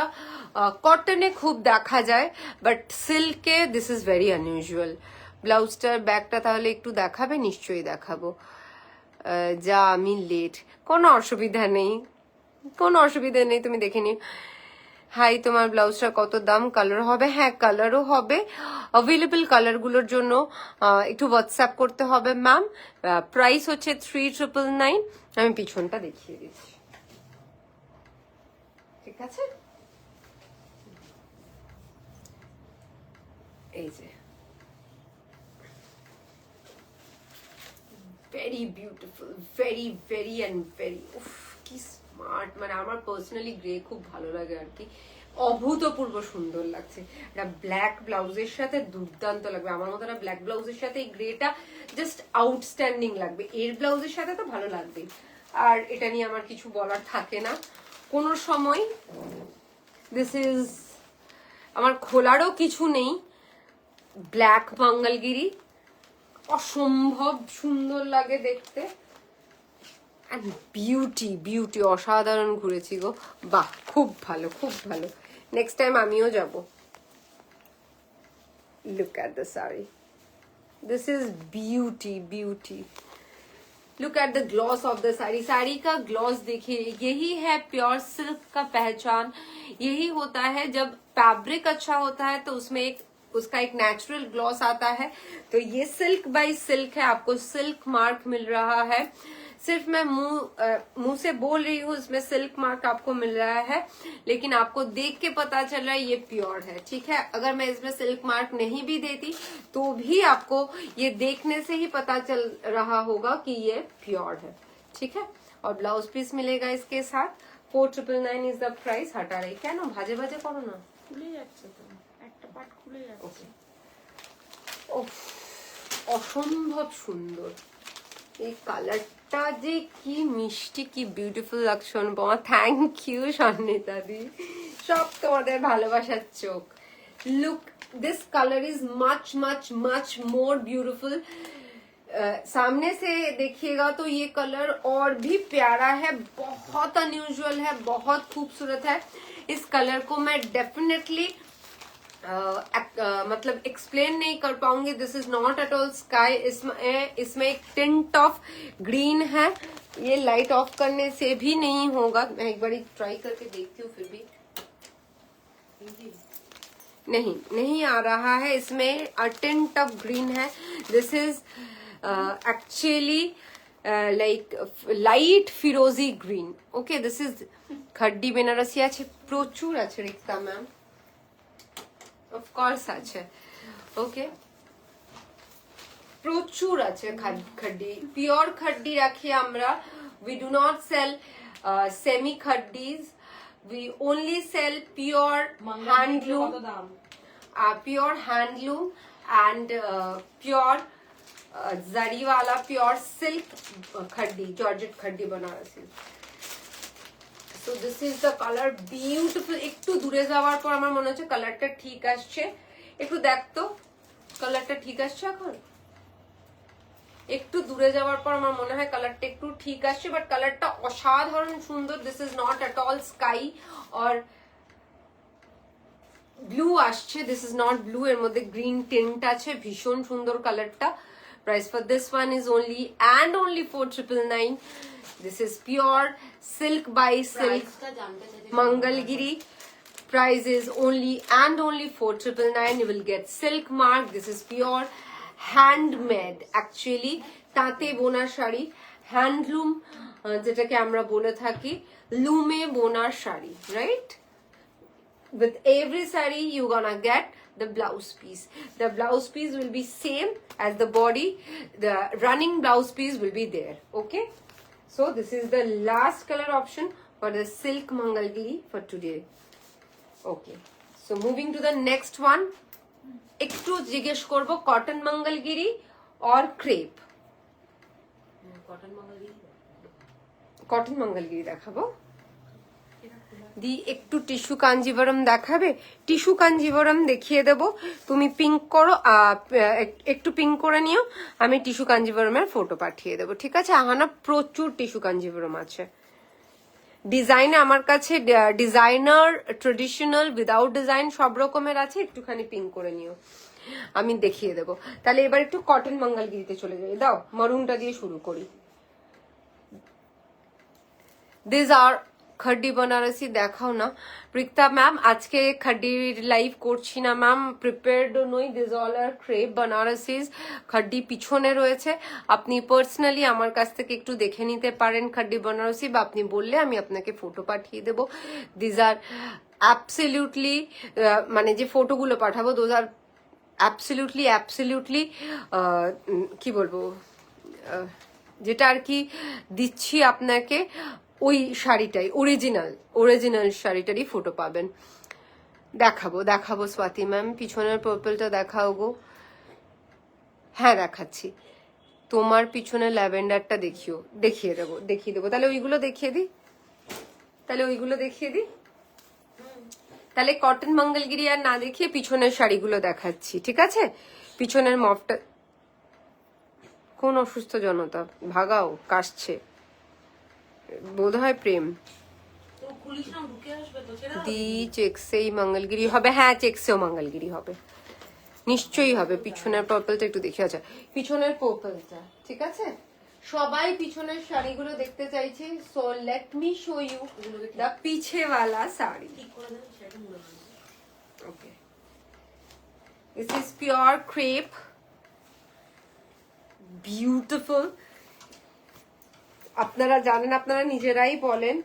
কটনে খুব দেখা যায়, বাট সিল্কে দিস ইজ ভেরি আনইউজুয়াল. ব্লাউজটার ব্যাগটা তাহলে একটু দেখাবে? নিশ্চয়ই দেখাবো. যা আমি লেট, কোনো অসুবিধা নেই, কোনো অসুবিধা নেই, তুমি দেখে নিও. হাই, তোমার ব্লাউজটা কত দাম? কালার হবে? হ্যাঁ, কালারও হবে. অ্যাভেলেবল কালারগুলোর জন্য একটু হোয়াটসঅ্যাপ করতে হবে ম্যাম. প্রাইস হচ্ছে 3999. আমি পিছনটা দেখিয়ে দিচ্ছি, ঠিক আছে? এই যে very beautiful, very very and very, উফ কি স্মার্ট. মানে আমার পার্সোনালি গ্রে খুব ভালো লাগে আর কি, অভূতপূর্ব সুন্দর লাগছে. এটা ব্ল্যাক ব্লাউজের সাথে দুর্দান্ত লাগবে. আমার মতো না, ব্ল্যাক ব্লাউজের সাথে এই গ্রেটা জাস্ট আউটস্ট্যান্ডিং লাগবে. এর ব্লাউজের সাথে তো ভালো লাগবে. আর এটা নিয়ে আমার কিছু বলার থাকে না কোনো সময়. দিস ইজ, আমার খোলারও কিছু নেই. ব্ল্যাক মঙ্গলগিরি অসম্ভব সুন্দর লাগে দেখতে. অ্যান্ড বিউটি, বিউটি অসাধারণ ঘুরেছি গো. বাহ, খুব ভালো, খুব ভালো. নেক্সট টাইম আমিও যাব. Look at the sari, this is beauty, beauty. Look at the gloss of the sari. Sari का ग्लॉस देखिए, यही है प्योर सिल्क का पहचान. यही होता है जब फैब्रिक अच्छा होता है तो उसमें एक उसका एक नेचुरल ग्लॉस आता है. तो ये सिल्क बाय सिल्क है, आपको सिल्क मार्क मिल रहा है. सिर्फ मैं मुंह से बोल रही हूँ, इसमें सिल्क मार्क आपको मिल रहा है, लेकिन आपको देख के पता चल रहा है ये प्योर है, ठीक है? अगर मैं इसमें सिल्क मार्क नहीं भी देती तो भी आपको ये देखने से ही पता चल रहा होगा कि ये प्योर है, ठीक है? और ब्लाउज पीस मिलेगा इसके साथ. 4999 इज द प्राइस. हटा रही क्या ना, भाजे भाजे करो ना, খুলে যাচ্ছে তো, একটা পার্ট খুলে যাচ্ছে. অসম্ভব সুন্দর. এই কালারটা যে কি মিষ্টি, কি বিউটিফুল লাগছে অনুপমা. থ্যাংক ইউ সন্নিতা দি, সব তোমাদের ভালোবাসার চোখ. Look, this colour is much much much more beautiful. सामने से देखिएगा तो ये कलर और भी प्यारा है, बहुत अनयूजुअल है, बहुत खूबसूरत है. इस कलर को मैं डेफिनेटली मतलब एक्सप्लेन नहीं कर पाऊंगी. This is not at all sky. इसमें एक टिंट ऑफ ग्रीन है. ये लाइट ऑफ करने से भी नहीं होगा. मैं एक बार ट्राई करके देखती हूँ, फिर भी नहीं आ रहा है. इसमें टिंट ऑफ ग्रीन है. This is actually like light firozi green. Okay, this is khaddi Banarasi আছে, প্রচুর আছে রিক্তা ম্যাম, অফকোর্স আছে. ওকে, প্রচুর আছে খাড্ডি, পিওর খাড্ডি রাখি আমরা. We do not sell semi khaddis, we only sell pure handloom, pure handloom and pure zari वाला pure silk khaddi, georgette khaddi Banarasi. So this is the color, beautiful. একটু দূরে যাওয়ার পর আমার মনে হচ্ছে কালারটা ঠিক আসছে. একটু দেখতো কালারটা ঠিক আসছে. এখন একটু দূরে যাওয়ার পর আমার মনে হয় কালারটা একটু ঠিক আসছে, বাট কালারটা অসাধারণ সুন্দর. This is not at all sky or blue আসছে. দিস ইজ নট ব্লু, এর মধ্যে গ্রিন টিন্ট আছে. ভীষণ সুন্দর কালারটা. Price for this one is only and only 4999. This is pure silk by silk Mangalgiri. Price is only and only 4999. You will get silk mark. This is pure handmade. Actually, তাঁতে বোনা sari, handloom যেটাকে আমরা বলে থাকি, লুমে বোনা sari, right? with every saree you gonna get the blouse piece. The blouse piece will be same as the body. The running blouse piece will be there. Okay, so this is the last color option for the silk Mangalgiri for today. Okay, so moving to the next one. একটু জিজ্ঞেস করব cotton Mangalagiri or crepe. Cotton Mangalagiri দেখাবো দি, একটু tissue Kanjivaram দেখাবে? Tissue Kanjivaram দেখিয়ে দেব, তুমি pink করো, একটু পিঙ্ক করে নিও, আমি টিস্যু কাঞ্জিভরমের ফটো পাঠিয়ে দেবো, ঠিক আছে? আহানা প্রচুর টিস্যু কাঞ্জিভরম আছে ডিজাইনে আমার কাছে, ডিজাইনার, ট্রেডিশনাল, উইদাউট ডিজাইন সব রকমের আছে, একটুখানি পিঙ্ক করে নিও, আমি দেখিয়ে দেবো। তাহলে এবার একটু কটন মঙ্গলগিরিতে চলে যাই, দাও মারুনটা দিয়ে শুরু করি। দিস আর খাড্ডি बनारसी দেখাও না প্রিক্তা ম্যাম, আজকে খাড্ডির লাইভ করছি না ম্যাম, প্রিপেয়ার্ড নই। দিস অল আর ক্রেপ बनारसीज, খাড্ডি পিছনে রয়েছে, আপনি পার্সোনালি আমার কাছ থেকে একটু দেখে নিতে পারেন খাড্ডি बनारसी, বা আপনি বললে আমি আপনাকে ফটো পাঠিয়ে দেব। দিস আর অ্যাবসলিউটলি, মানে যে ফটোগুলো পাঠাবো দোজ আর অ্যাবসলিউটলি কি বলবো, যেটা আর কি দিচ্ছি আপনাকে ওই শাড়িটাই অরিজিনাল শাড়িটারই ফটো পাবেন। দেখাবো স্বাতি ম্যাম, পিছনের পার্পলটা দেখাও গো। হ্যাঁ দেখাচ্ছি, তোমার পিছনে ল্যাভেন্ডারটা দেখিয়ে দেবো। তাহলে ওইগুলো দেখিয়ে দিই, তাহলে কটন মঙ্গলগিরি আর না দেখিয়ে পিছনের শাড়িগুলো দেখাচ্ছি, ঠিক আছে? পিছনের মফটা, কোন অসুস্থ জনতা ভাগাও, কাশছে বোধ হয় প্রেম। দি চেক্সেই মঙ্গলগিরি হবে, হ্যাঁ চেক্সেও মঙ্গলগিরি হবে, নিশ্চয়ই হবে। পিছনের পার্পলটা একটু দেখে, আচ্ছা পিছনের পার্পলটা, ঠিক আছে? সবাই পিছনের শাড়িগুলো দেখতে চাইছে, so let me show you the পিছে वाला sari. Okay, this is pure crepe, beautiful. আপনারা জানেন, আপনারা নিজেরাই বলেন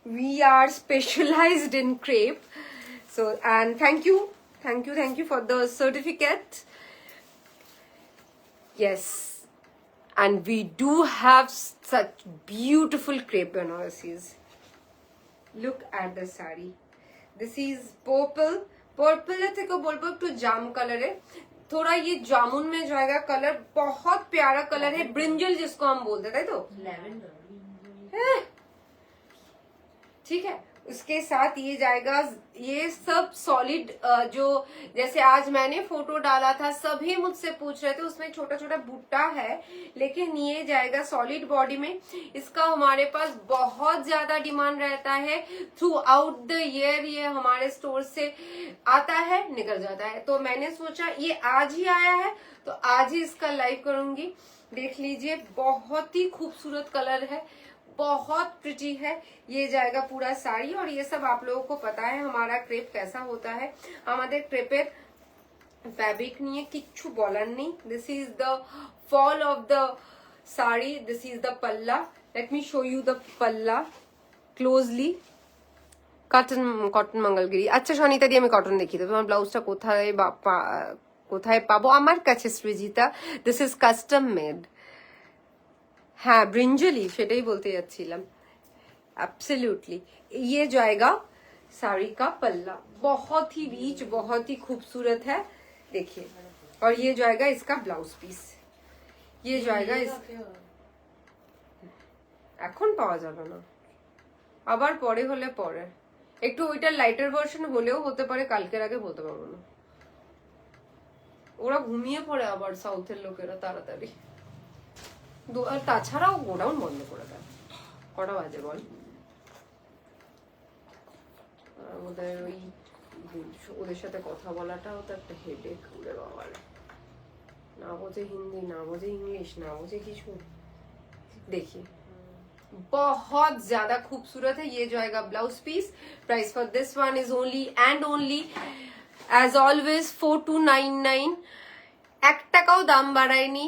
we are specialized in crepe, so and thank you for the certificate. Yes, and we do have such beautiful crepe banaras. Look at the saree. This is purple থেকে বলবো একটু জাম কালারে, थोड़ा ये जामुन में जाएगा कलर, बहुत प्यारा कलर है, ब्रिंजल जिसको हम बोलते थे, तो ठीक है। उसके साथ ये जाएगा, ये सब सॉलिड, जो जैसे आज मैंने फोटो डाला था, सभी मुझसे पूछ रहे थे, उसमें छोटा छोटा बूटा है, लेकिन ये जाएगा सॉलिड बॉडी में। इसका हमारे पास बहुत ज्यादा डिमांड रहता है, थ्रू आउट द ईयर ये हमारे स्टोर से आता है, निकल जाता है, तो मैंने सोचा ये आज ही आया है तो आज ही इसका लाइव करूंगी। देख लीजिए, बहुत ही खूबसूरत कलर है, बहुत प्रिटी है। ये जाएगा पूरा साड़ी, और ये सब आप लोगों को पता है हमारा क्रेप कैसा होता है, हमारे क्रेपेर फैब्रिक নিয়ে কিচ্ছু বলার নেই। This is the fall of the sari, this is the palla. Let me show you the palla closely. Cotton Mangalagiri, আচ্ছা সনিতা দিয়ে আমি কটন দেখিয়ে দেবো। তোমার ব্লাউজটা কোথায় পাবো? আমার কাছে Srijita, this is custom made. हाँ ब्रिंजली, সেটাই বলতে যাচ্ছিলাম, एब्सोल्युटली। ये जाएगा साड़ी का पल्ला, बहुत ही रीच, बहुत ही खूबसूरत है, देखिए। और ये जाएगा इसका ब्लाउज पीस, ये जाएगा এখন পাওয়া যাবে না, আবার পরে হলে পরে, একটু ওইটার লাইটার ভার্সন হলেও হতে পারে, কালকের আগে বলতে পারবো না। ওরা ঘুমিয়ে পড়ে আবার সাউথের লোকেরা তাড়াতাড়ি, আর তাছাড়াও গোডাউন বন্ধ করে দেয়। কটা বাজে বল? ওদের সাথে কথা বলাটাও তো একটা হেডেক, ওদের বাবার, না বোঝে হিন্দি, না বোঝে इंग्लिश, ना বোঝে কিছু। देखिए बहुत ज्यादा खूबसूरत है। ये जाएगा blouse piece. Price for this one is only and only as always 4299। এক টাকাও দাম বাড়ায়নি।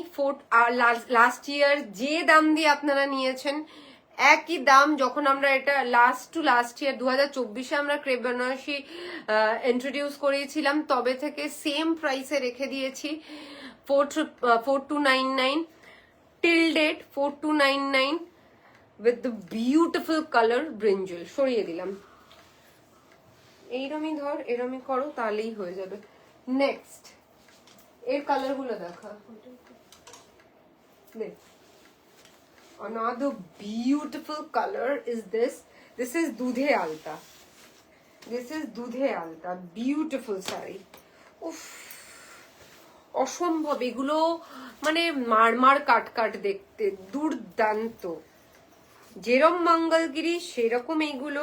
লাস্ট ইয়ার যে দাম দিয়ে আপনারা নিয়েছেন একই দাম। যখন আমরা এটা লাস্ট ইয়ার 2024-এ আমরা ক্রেপ বেনারসি ইন্ট্রোডিউস করেছিলাম, তবে থেকে সেম প্রাইসে রেখে দিয়েছি 4299 till date 4299 with the beautiful colour brinjal. সরিয়ে দিলাম, এইরমই ধর, এরমই করো, তাহলেই হয়ে যাবে। নেক্সট এর কালার গুলো দেখা। দেখ, another beautiful color is this. This is Dudhe Alta. This is Dudhe Alta. Beautiful saree. উফ, অসম্ভব এগুলো, মানে মারমার কাট দেখতে দুর্দান্ত। যেরকম মঙ্গলগিরি সেরকম এইগুলো।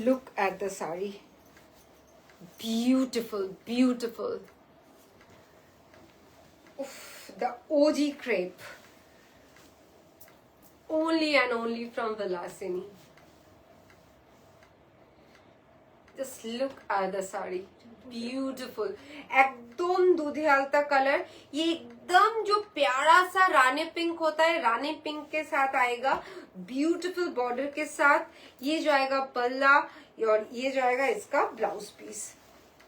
Look at the saree. Beautiful, beautiful. Oof, the OG crepe. Only and only from Vilasini. Just look at the saree. Beautiful. एकदम दूधे आलता कलर। ये एकदम जो प्यारा सा रानी पिंक होता है, रानी पिंक के साथ आएगा, ब्यूटीफुल बॉर्डर के साथ। ये जाएगा पल्ला और ये जाएगा इसका ब्लाउज पीस।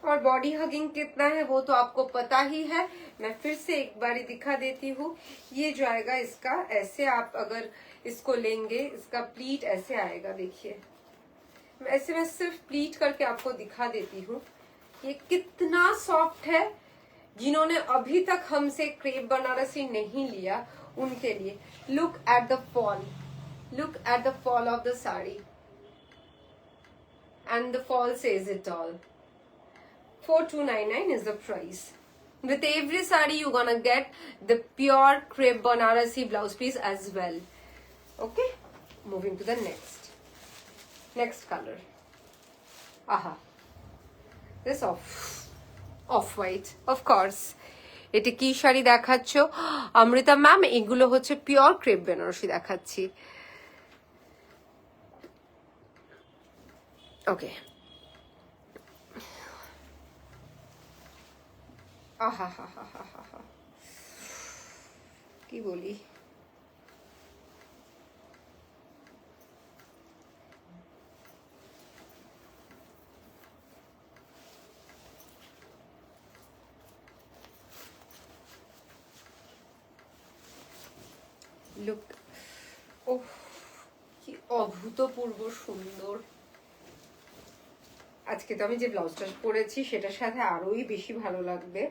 और बॉडी हगिंग कितना है वो तो आपको पता ही है, मैं फिर से एक बारी दिखा देती हूँ। ये जाएगा इसका ऐसे, आप अगर इसको लेंगे, इसका प्लीट ऐसे आएगा। देखिए, ऐसे मैं सिर्फ प्लीट करके आपको दिखा देती हूँ ये कितना सॉफ्ट है। जिन्होंने अभी तक हमसे क्रेप बनारसी नहीं लिया उनके लिए। Look at the fall, look at the fall of the sari, and the fall says it all. 4299 is the price. With every saree you're gonna get the pure crepe Banarasi blouse piece as well. Okay, moving to the next color. Aha, this off white, of course. এটা কি শাড়ি দেখাচ্ছ Amrita ma'am? এগুলো হচ্ছে pure crepe Banarasi দেখাচ্ছি। ওকে, আহা হা হা হা হা হা, কি বলি। Look, ওহ কি অভূতপূর্ব সুন্দর। আজকে তো আমি যে ব্লাউজটা পরেছি সেটার সাথে আরোই বেশি ভালো লাগবে।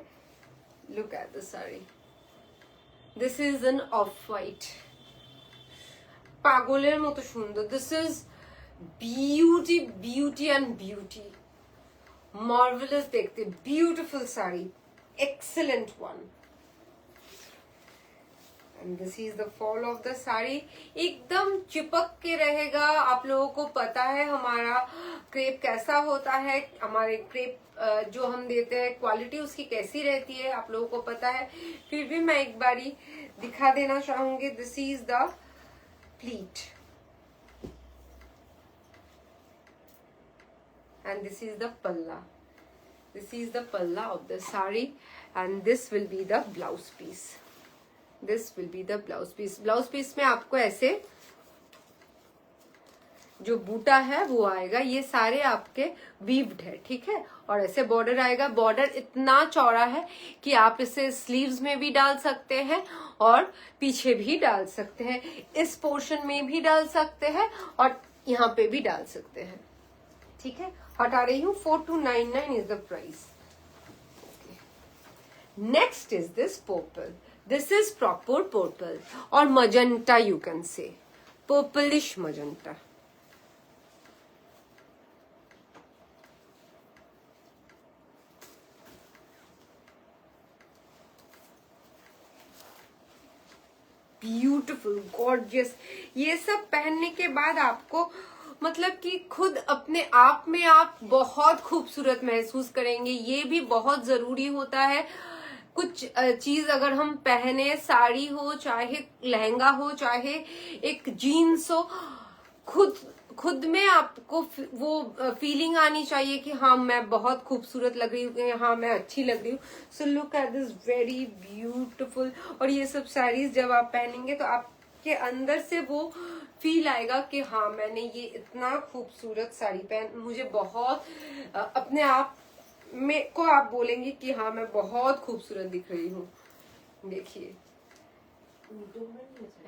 Look at the sari, this is an off white, পাগলের মতো সুন্দর। This is beauty, beauty and beauty, marvellous দেখতে, beautiful sari, excellent one. And this is the fall of the sari. एकदम चिपक के रहेगा। आप लोगों को पता है हमारा क्रेप कैसा होता है, हमारे क्रेप जो हम देते हैं क्वालिटी उसकी कैसी रहती है, आप लोगों को पता है। फिर भी मैं एक बारी दिखा देना चाहूंगी। This is the pleat and this is the palla. This is the palla of the saree and this will be the blouse piece. This will be the blouse piece. Blouse piece में आपको ऐसे जो बूटा है वो आएगा। ये सारे आपके वीव्ड है, ठीक है। और ऐसे बॉर्डर आएगा। बॉर्डर इतना चौड़ा है कि आप इसे स्लीव्स में भी डाल सकते हैं और पीछे भी डाल सकते हैं, इस पोर्शन में भी डाल सकते हैं और यहाँ पे भी डाल सकते हैं, ठीक है। हटा रही हूँ। 4299 is the price. Next is this purple. This is proper purple or magenta, you can say purplish magenta. Beautiful, gorgeous. ये सब पहनने के बाद आपको मतलब कि खुद अपने आप में आप बहुत खूबसूरत महसूस करेंगे। ये भी बहुत जरूरी होता है। कुछ चीज अगर हम पहने, साड़ी हो चाहे लहंगा हो चाहे एक जीन्स हो, खुद में आपको वो फीलिंग आनी चाहिए कि हाँ मैं बहुत खूबसूरत लग रही हूँ, हाँ मैं अच्छी लग रही हूँ। So look at this very beautiful. और ये सब साड़ीज जब आप पहनेंगे तो आप के अंदर से वो फील आएगा कि हाँ मैंने ये इतना खूबसूरत साड़ी पहन, मुझे बहुत अपने आप में को आप बोलेंगे कि हाँ मैं बहुत खूबसूरत दिख रही हूँ। देखिए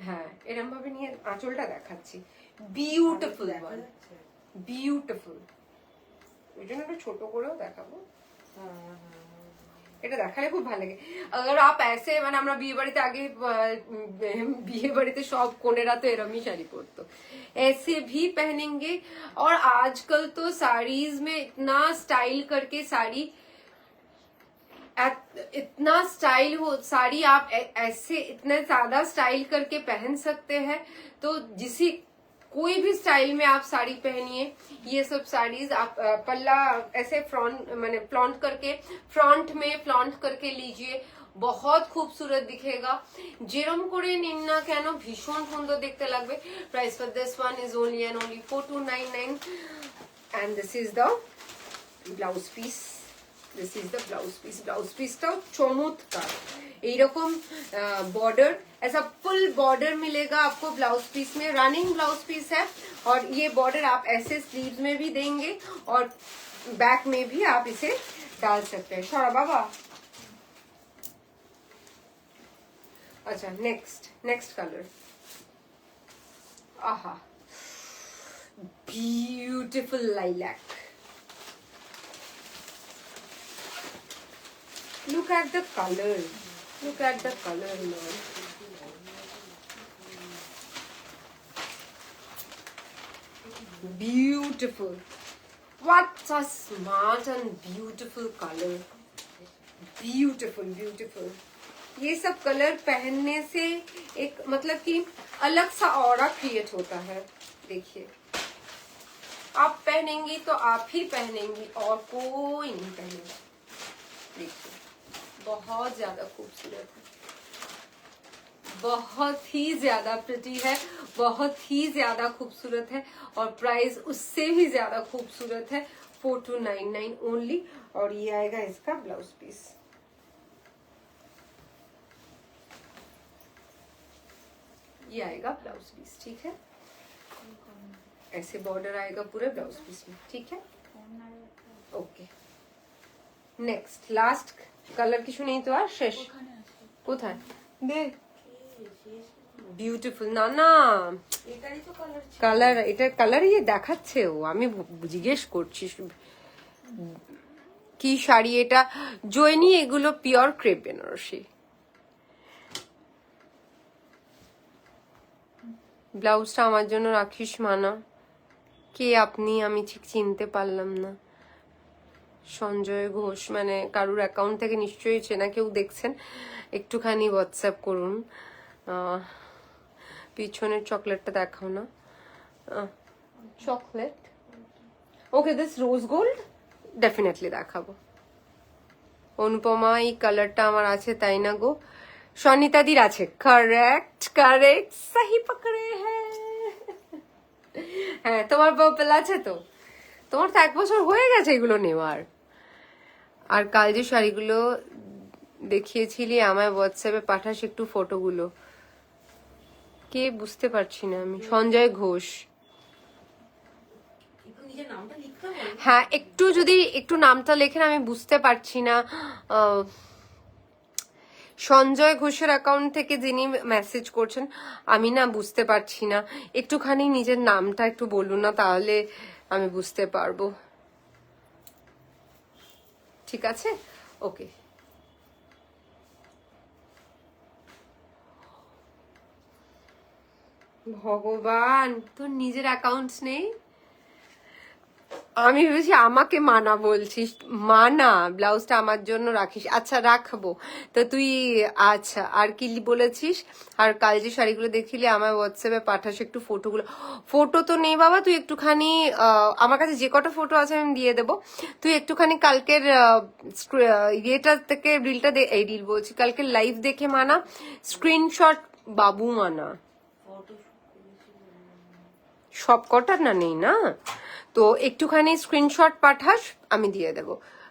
হ্যাঁ এরকম ভাবে নিয়ে আঁচলটা দেখাচ্ছি, বিউটিফুল ওয়ান, বিউটিফুল। ওই জন্য একটু ছোট করেও দেখাবো, এটা দেখালে খুব ভালো লাগে। अगर आप ऐसे মানে আমরা বিয়ে বাড়িতে আগে বিয়ে বাড়িতে সব কোনেরা তো এরমই শাড়ি পরতো, ऐसे भी पहनेंगे। और आजकल तो साड़ीज में इतना स्टाइल करके साड़ी, इतना स्टाइल हो साड़ी, आप ऐसे इतने ज्यादा स्टाइल करके पहन सकते हैं। तो जिसी कोई भी स्टाइल में आप साड़ी पहनिए, ये सब साड़ीज आप पल्ला ऐसे फ्रंट माने फ्लॉन्ट करके, फ्रंट में फ्लॉन्ट करके लीजिए, बहुत खूबसूरत दिखेगा। जेरम করে নিন না কেন ভীষণ সুন্দর দেখতে লাগবে। Price for this one is only and only 4299 and this is the blouse piece. This is the blouse piece. Blouse piece টাও চমৎকার, এইরকম बॉर्डर, ऐसा फुल बॉर्डर मिलेगा आपको ब्लाउज पीस में। रनिंग ब्लाउज पीस है और ये बॉर्डर आप ऐसे स्लीव्स में भी देंगे और बैक में भी आप इसे डाल सकते हैं। छोड़ा बाबा। अच्छा नेक्स्ट कलर, आहा beautiful lilac. Look at the color. Look at the color, man. Beautiful. What a smart and beautiful color. Beautiful, beautiful. ये सब कलर पहनने से एक मतलब कि अलग सा ऑरा क्रिएट होता है। देखिए आप पहनेंगी तो आप ही पहनेंगी और कोई नहीं पहनेगा। देखिए बहुत ज्यादा खूबसूरत है, बहुत ही ज्यादा प्रिटी है, बहुत ही ज्यादा खूबसूरत है और प्राइस उससे भी ज्यादा खूबसूरत है, 4299 ओनली। और ये आएगा इसका ब्लाउज पीस। ये आएगा ब्लाउज पीस, ठीक है। ऐसे बॉर्डर आएगा पूरे ब्लाउज पीस में, ठीक है। ओके नेक्स्ट लास्ट কালার কিছু নেই তো আর? শেষ কোথায় দে বিউটিফুল। না না এটারই তো কালার, কালার এটা কালার ইয়ে দেখাচ্ছে ও, আমি জিজ্ঞেস করছি কি শাড়ি এটা। জয়নি এগুলো পিওর ক্রেপ বেনারসি। ব্লাউজটা আমার জন্য রাখিস মানা। কে আপনি? আমি ঠিক চিনতে পারলাম না। সঞ্জয় ঘোষ মানে কারুর অ্যাকাউন্ট থেকে নিশ্চয়ই চেনা কেউ দেখছেন, একটুখানি হোয়াটসঅ্যাপ করুন। পিছনের চকলেটটা দেখাও না। Chocolate okay, this rose gold definitely দেখাবো। অনুপমা এই কালারটা আমার আছে তাই না গো? সনিতাদির আছে, কারেক্ট কারেক্ট, সহি পকড়ে হ্যাঁ। হ্যাঁ তোমার পার্পল আছে তো, তোমার তো 1 বছর হয়ে গেছে এগুলো নেওয়ার। আর কাল যে শাড়িগুলো দেখিয়েছিলি আমায় হোয়াটসঅ্যাপে পাঠাস একটু ফটোগুলো। কে বুঝতে পারছি না আমি। সঞ্জয় ঘোষ। হ্যাঁ একটু যদি একটু নামটা লেখেন, আমি বুঝতে পারছি না। সঞ্জয় ঘোষের অ্যাকাউন্ট থেকে যিনি মেসেজ করছেন আমি না বুঝতে পারছি না, একটুখানি নিজের নামটা একটু বলুন না, তাহলে আমি বুঝতে পারবো। ঠিক আছে ওকে। ভগবান তোর নিজের অ্যাকাউন্টস নেই? আমি ভেবেছি আমাকে মানা বলছিস। মানা ব্লাউজটা আমার জন্য রাখিস। আচ্ছা রাখবো তো তুই। আচ্ছা আর কি বলেছিস? আর কাল যে শাড়িগুলো দেখিলি আমার হোয়াটসঅ্যাপে পাঠাস একটু ফটোগুলো। ফটো তো নেই বাবা, তুই একটুখানি আমার কাছে যে কটা ফটো আছে আমি দিয়ে দেবো। তুই একটুখানি কালকের ইয়েটা থেকে রিলটা এই রিল বলছি, কালকের লাইভ দেখে মানা স্ক্রিনশট বাবু মানা। সব কটা না নেই না তো একটুখানি স্ক্রিনশট পাঠাস আমি দিয়ে দেব।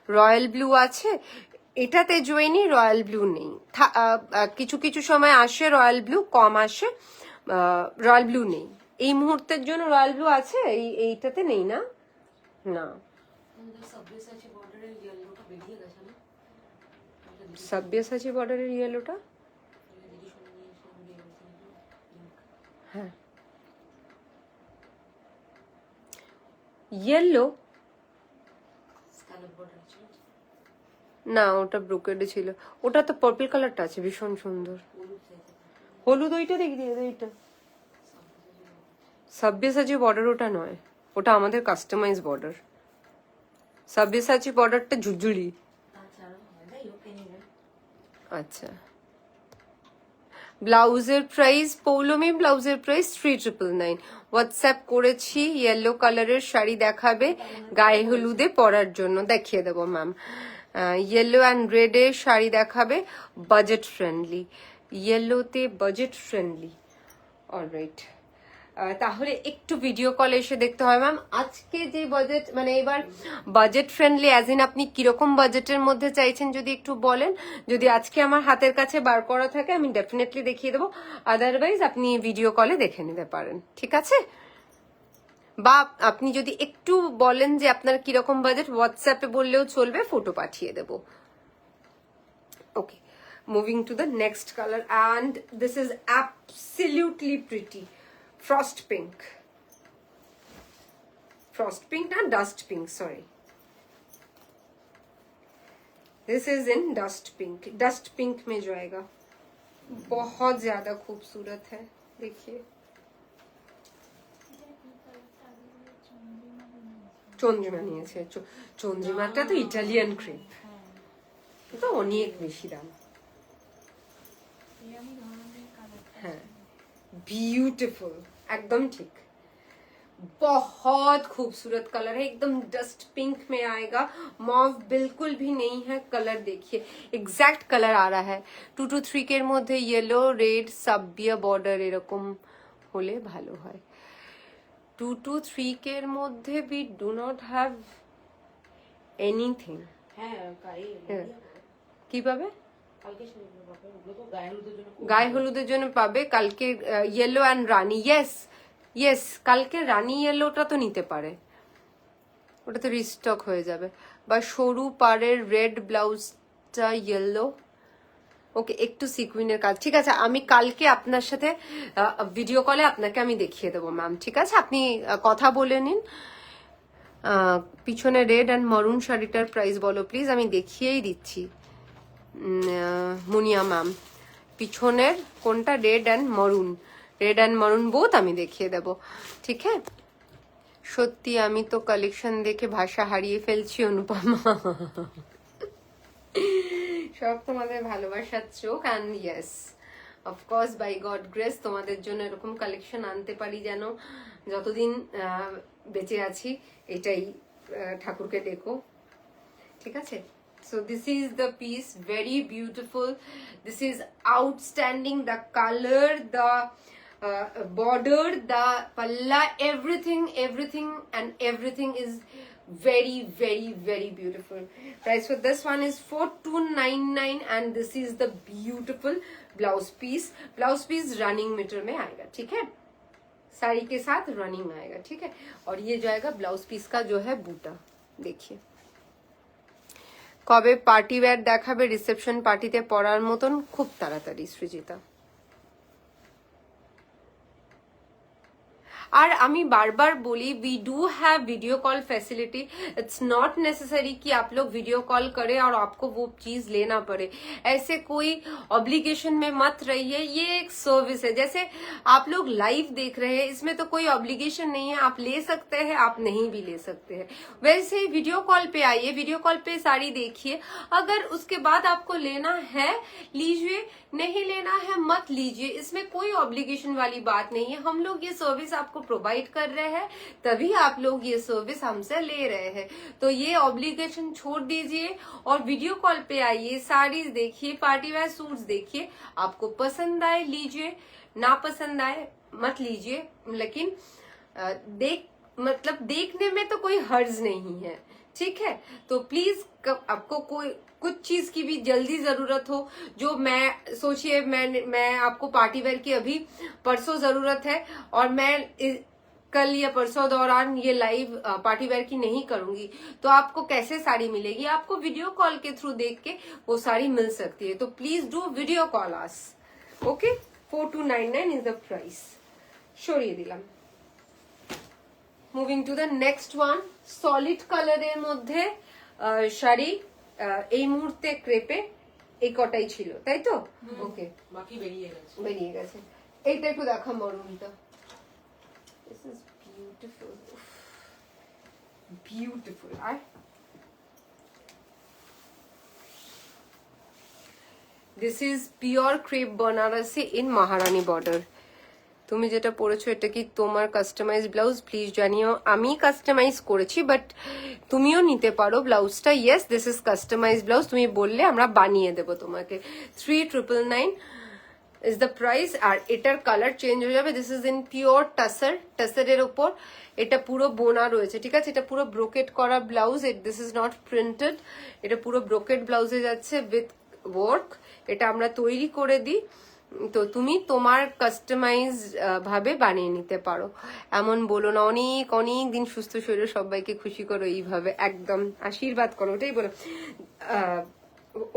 রয়্যাল ব্লু আছে এটাতে, জয়নি রয়্যাল ব্লু নেই। কিছু কিছু সময় আসে রয়্যাল ব্লু, কম আসে, রয়্যাল ব্লু নেই এই মুহূর্তের জন্য। রয়্যাল ব্লু আছে এইটাতে নেই না? না, সাব্যসাচী বর্ডারের ইয়েলোটা বেরিয়ে গেছে না? সাব্যসাচী বর্ডারের ইয়েলোটা, হ্যাঁ ইয়েলো স্কালাপ বর্ডার ছিল, না, ওটা ব্রোকেডে ছিল। ওটা তো পার্পল কালারটা আছে, ভীষণ সুন্দর। হলুদ চাইতে। হলুদ ওইটা দেখ দিয়ে ওইটা সাব্যসাচী বর্ডার, ওটা নয়, ওটা আমাদের কাস্টমাইজ বর্ডার। সাব্যসাচী বর্ডারটা ঝুরঝুরি। আচ্ছা, যাই হোক, anyway। আচ্ছা, ব্লাউজের প্রাইস পৌলমি, ব্লাউজের প্রাইস 3999। হোয়াটসঅ্যাপ করেছি। ইয়েলো কালারের শাড়ি দেখাবে গায়ে হলুদে পরার জন্য, দেখিয়ে দেবো ম্যাম। ইয়েলো অ্যান্ড রেডে শাড়ি দেখাবে, বাজেট ফ্রেন্ডলি, ইয়েলোতে বাজেট ফ্রেন্ডলি। অলরাইট, তাহলে একটু ভিডিও কল এসে দেখতে হয় ম্যাম। আজকে যে বাজেট, মানে এবার বাজেট ফ্রেন্ডলি অ্যাজ ইন আপনি কিরকম বাজেটের মধ্যে চাইছেন যদি একটু বলেন। যদি আজকে আমার হাতের কাছে বার করা থাকে আমি ডেফিনেটলি দেখিয়ে দেবো, আদারওয়াইজ আপনি ভিডিও কলে দেখে নিতে পারেন, ঠিক আছে? বা আপনি যদি একটু বলেন যে আপনার কিরকম বাজেট, হোয়াটসঅ্যাপে বললেও চলবে, ফটো পাঠিয়ে দেবো। ওকে, moving to the next color, and this is absolutely pretty. Frost pink, not dust pink, sorry. This is in dust pink. Dust pink में जो आएगा बहुत ज्यादा खूबसूरत है, देखिए। চন্দ্রিমা নিয়েছে, চন্দ্রিমাটা তো ইটালিয়ান ক্রেপ, তো অনেক বেশি দাম। হ্যাঁ, ब्यूटीफुल, एकदम ठीक, बहुत खूबसूरत कलर है, एकदम डस्ट पिंक में आएगा। मॉव बिल्कुल भी नहीं है, कलर देखिए एग्जैक्ट कलर आ रहा है। 223 के মধ্যে येलो रेड সাবিয়া বর্ডার এরকম হলে ভালো হয়। 223 के মধ্যে we do not have anything। হ্যাঁ, কিভাবে কালকে শুনবো বাবা, ওগুলো তো গায়ে হলুদের জন্য গায়ে হলুদের জন্য পাবে। কালকে ইয়েলো অ্যান্ড রানী, ইয়েস কালকে রানী ইয়েলোটা তো নিতে পারে, ওটা তো রিস্টক হয়ে যাবে। বা সরু পাড়ের রেড ব্লাউজটা ইয়েলো, ওকে, একটু সিকুইনের কাজ, ঠিক আছে। আমি কালকে আপনার সাথে ভিডিও কলে আপনাকে আমি দেখিয়ে দেবো ম্যাম, ঠিক আছে? আপনি কথা বলে নিন। পিছনে রেড অ্যান্ড মরুন শাড়িটার প্রাইস বলো প্লিজ, আমি দেখিয়েই দিচ্ছি। মুনিয়া ম্যাম, পিছনের কোনটা? রেড অ্যান্ড মরুন বোথ আমি দেখিয়ে দেব, ঠিক আছে? সত্যি আমি তো কালেকশন দেখে ভাষা হারিয়ে ফেলছি অনুপমা। সব তোমাদের ভালোবাসার চোখ, and yes of course by God grace তোমাদের জন্য এরকম কালেকশন আনতে পারি যেন যতদিন বেঁচে আছি, এটাই ঠাকুরকে ডেকো, ঠিক আছে? So this is the piece, very beautiful. This is outstanding. The color, the border, the palla, everything is very, very, very beautiful. Price for this one is 4299, and this is the beautiful blouse piece. Blouse piece running metre में आएगा, ठीक है? साड़ी के साथ running आएगा, ठीक है? और ये जो आएगा ब्लाउज पीस का जो है बूटा, देखिए। কবে পার্টি ওয়্যার দেখাবে রিসেপশন পার্টিতে পরার মতন? খুব তাড়াতাড়ি সৃজিতা। আর আমি बार-बार बोली we do have video call facility, it's not necessary कि आप लोग वीडियो कॉल करें और आपको वो चीज लेना पड़े। ऐसे कोई ऑब्लिगेशन में मत रहिए, ये एक सर्विस है। जैसे आप लोग लाइव देख रहे हैं, इसमें तो कोई ऑब्लिगेशन नहीं है, आप ले सकते हैं, आप नहीं भी ले सकते हैं। वैसे ही वीडियो कॉल पे आइए, वीडियो कॉल पे साड़ी देखिए, अगर उसके बाद आपको लेना है लीजिए, नहीं लेना है मत लीजिए, इसमें कोई ऑब्लिगेशन वाली बात नहीं है। हम लोग ये सर्विस आपको प्रोवाइड कर रहे हैं, तभी आप लोग ये सर्विस हमसे ले रहे हैं। तो ये ऑब्लिगेशन छोड़ दीजिए और वीडियो कॉल पे आइए, साड़ीज देखिए, पार्टी वेयर सूट्स देखिए, आपको पसंद आए लीजिए, ना पसंद आए मत लीजिए। लेकिन मतलब देखने में तो कोई हर्ज नहीं है, ठीक है। तो प्लीज आपको कोई कुछ चीज की भी जल्दी जरूरत हो, जो मैं सोचिए मैं आपको पार्टी वेयर की अभी परसों जरूरत है और मैं कल या परसों दौरान ये लाइव पार्टी वेयर की नहीं करूंगी, तो आपको कैसे साड़ी मिलेगी? आपको वीडियो कॉल के थ्रू देख के वो साड़ी मिल सकती है। तो please do video call us, okay. 4299 is the price. সরিয়ে দিলাম। Moving to the next one, solid কালারের মধ্যে শাড়ি। এই মুহূর্তে ক্রেপে এই কটাই ছিল, তাই তো? ওকে, বাকি বেরিয়ে গেছে। বেরিয়ে গেছে। এইটা একটু দেখা মরুনটা। This is beautiful, beautiful. আর this is pure crepe Banarasi in Maharani border. তুমি যেটা পরেছো এটা কি তোমার কাস্টমাইজ ব্লাউজ? প্লিজ জানিও। আমি কাস্টমাইজ করেছি, বাট তুমিও নিতে পারো ব্লাউজটা। Yes, this is customise blouse. তুমি বললে আমরা বানিয়ে দেবো তোমাকে। 3999 ইজ দ্য প্রাইস। আর এটার কালার চেঞ্জ হয়ে যাবে। This is in pure tussar, টাসারের ওপর এটা পুরো বোনা রয়েছে, ঠিক আছে? এটা পুরো ব্রোকেট করা blouse, this is not printed. এটা পুরো ব্রোকেট ব্লাউজে যাচ্ছে উইথ ওয়ার্ক। এটা আমরা তৈরি করে দিই, তো তুমি তোমার কাস্টমাইজ ভাবে বানিয়ে নিতে পারো। এমন বলো না, অনেক অনেক দিন সুস্থ শরীরে সবাইকে খুশি করো এইভাবে, একদম আশীর্বাদ করো, ওটাই বলো।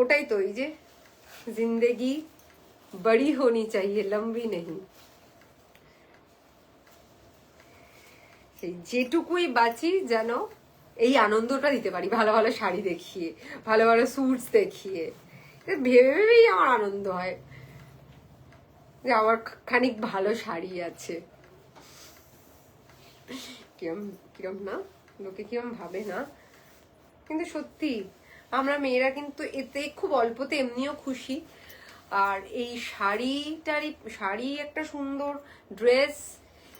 ওটাই তো, এই যে জিন্দেগি বড়ি হোনি চাইয়ে, লম্বি নেই। যেটুকুই বাঁচি যেন এই আনন্দটা দিতে পারি, ভালো ভালো শাড়ি দেখিয়ে, ভালো ভালো স্যুটস দেখিয়ে। ভেবে ভেবেই আমার আনন্দ হয় যে আমার খানিক ভালো শাড়ি আছে। কিরম কিরম না, লোকে কিরম ভাবে না, কিন্তু সত্যি আমরা মেয়েরা কিন্তু এতে খুব অল্পতে এমনিও খুশি। আর এই শাড়ি একটা সুন্দর ড্রেস,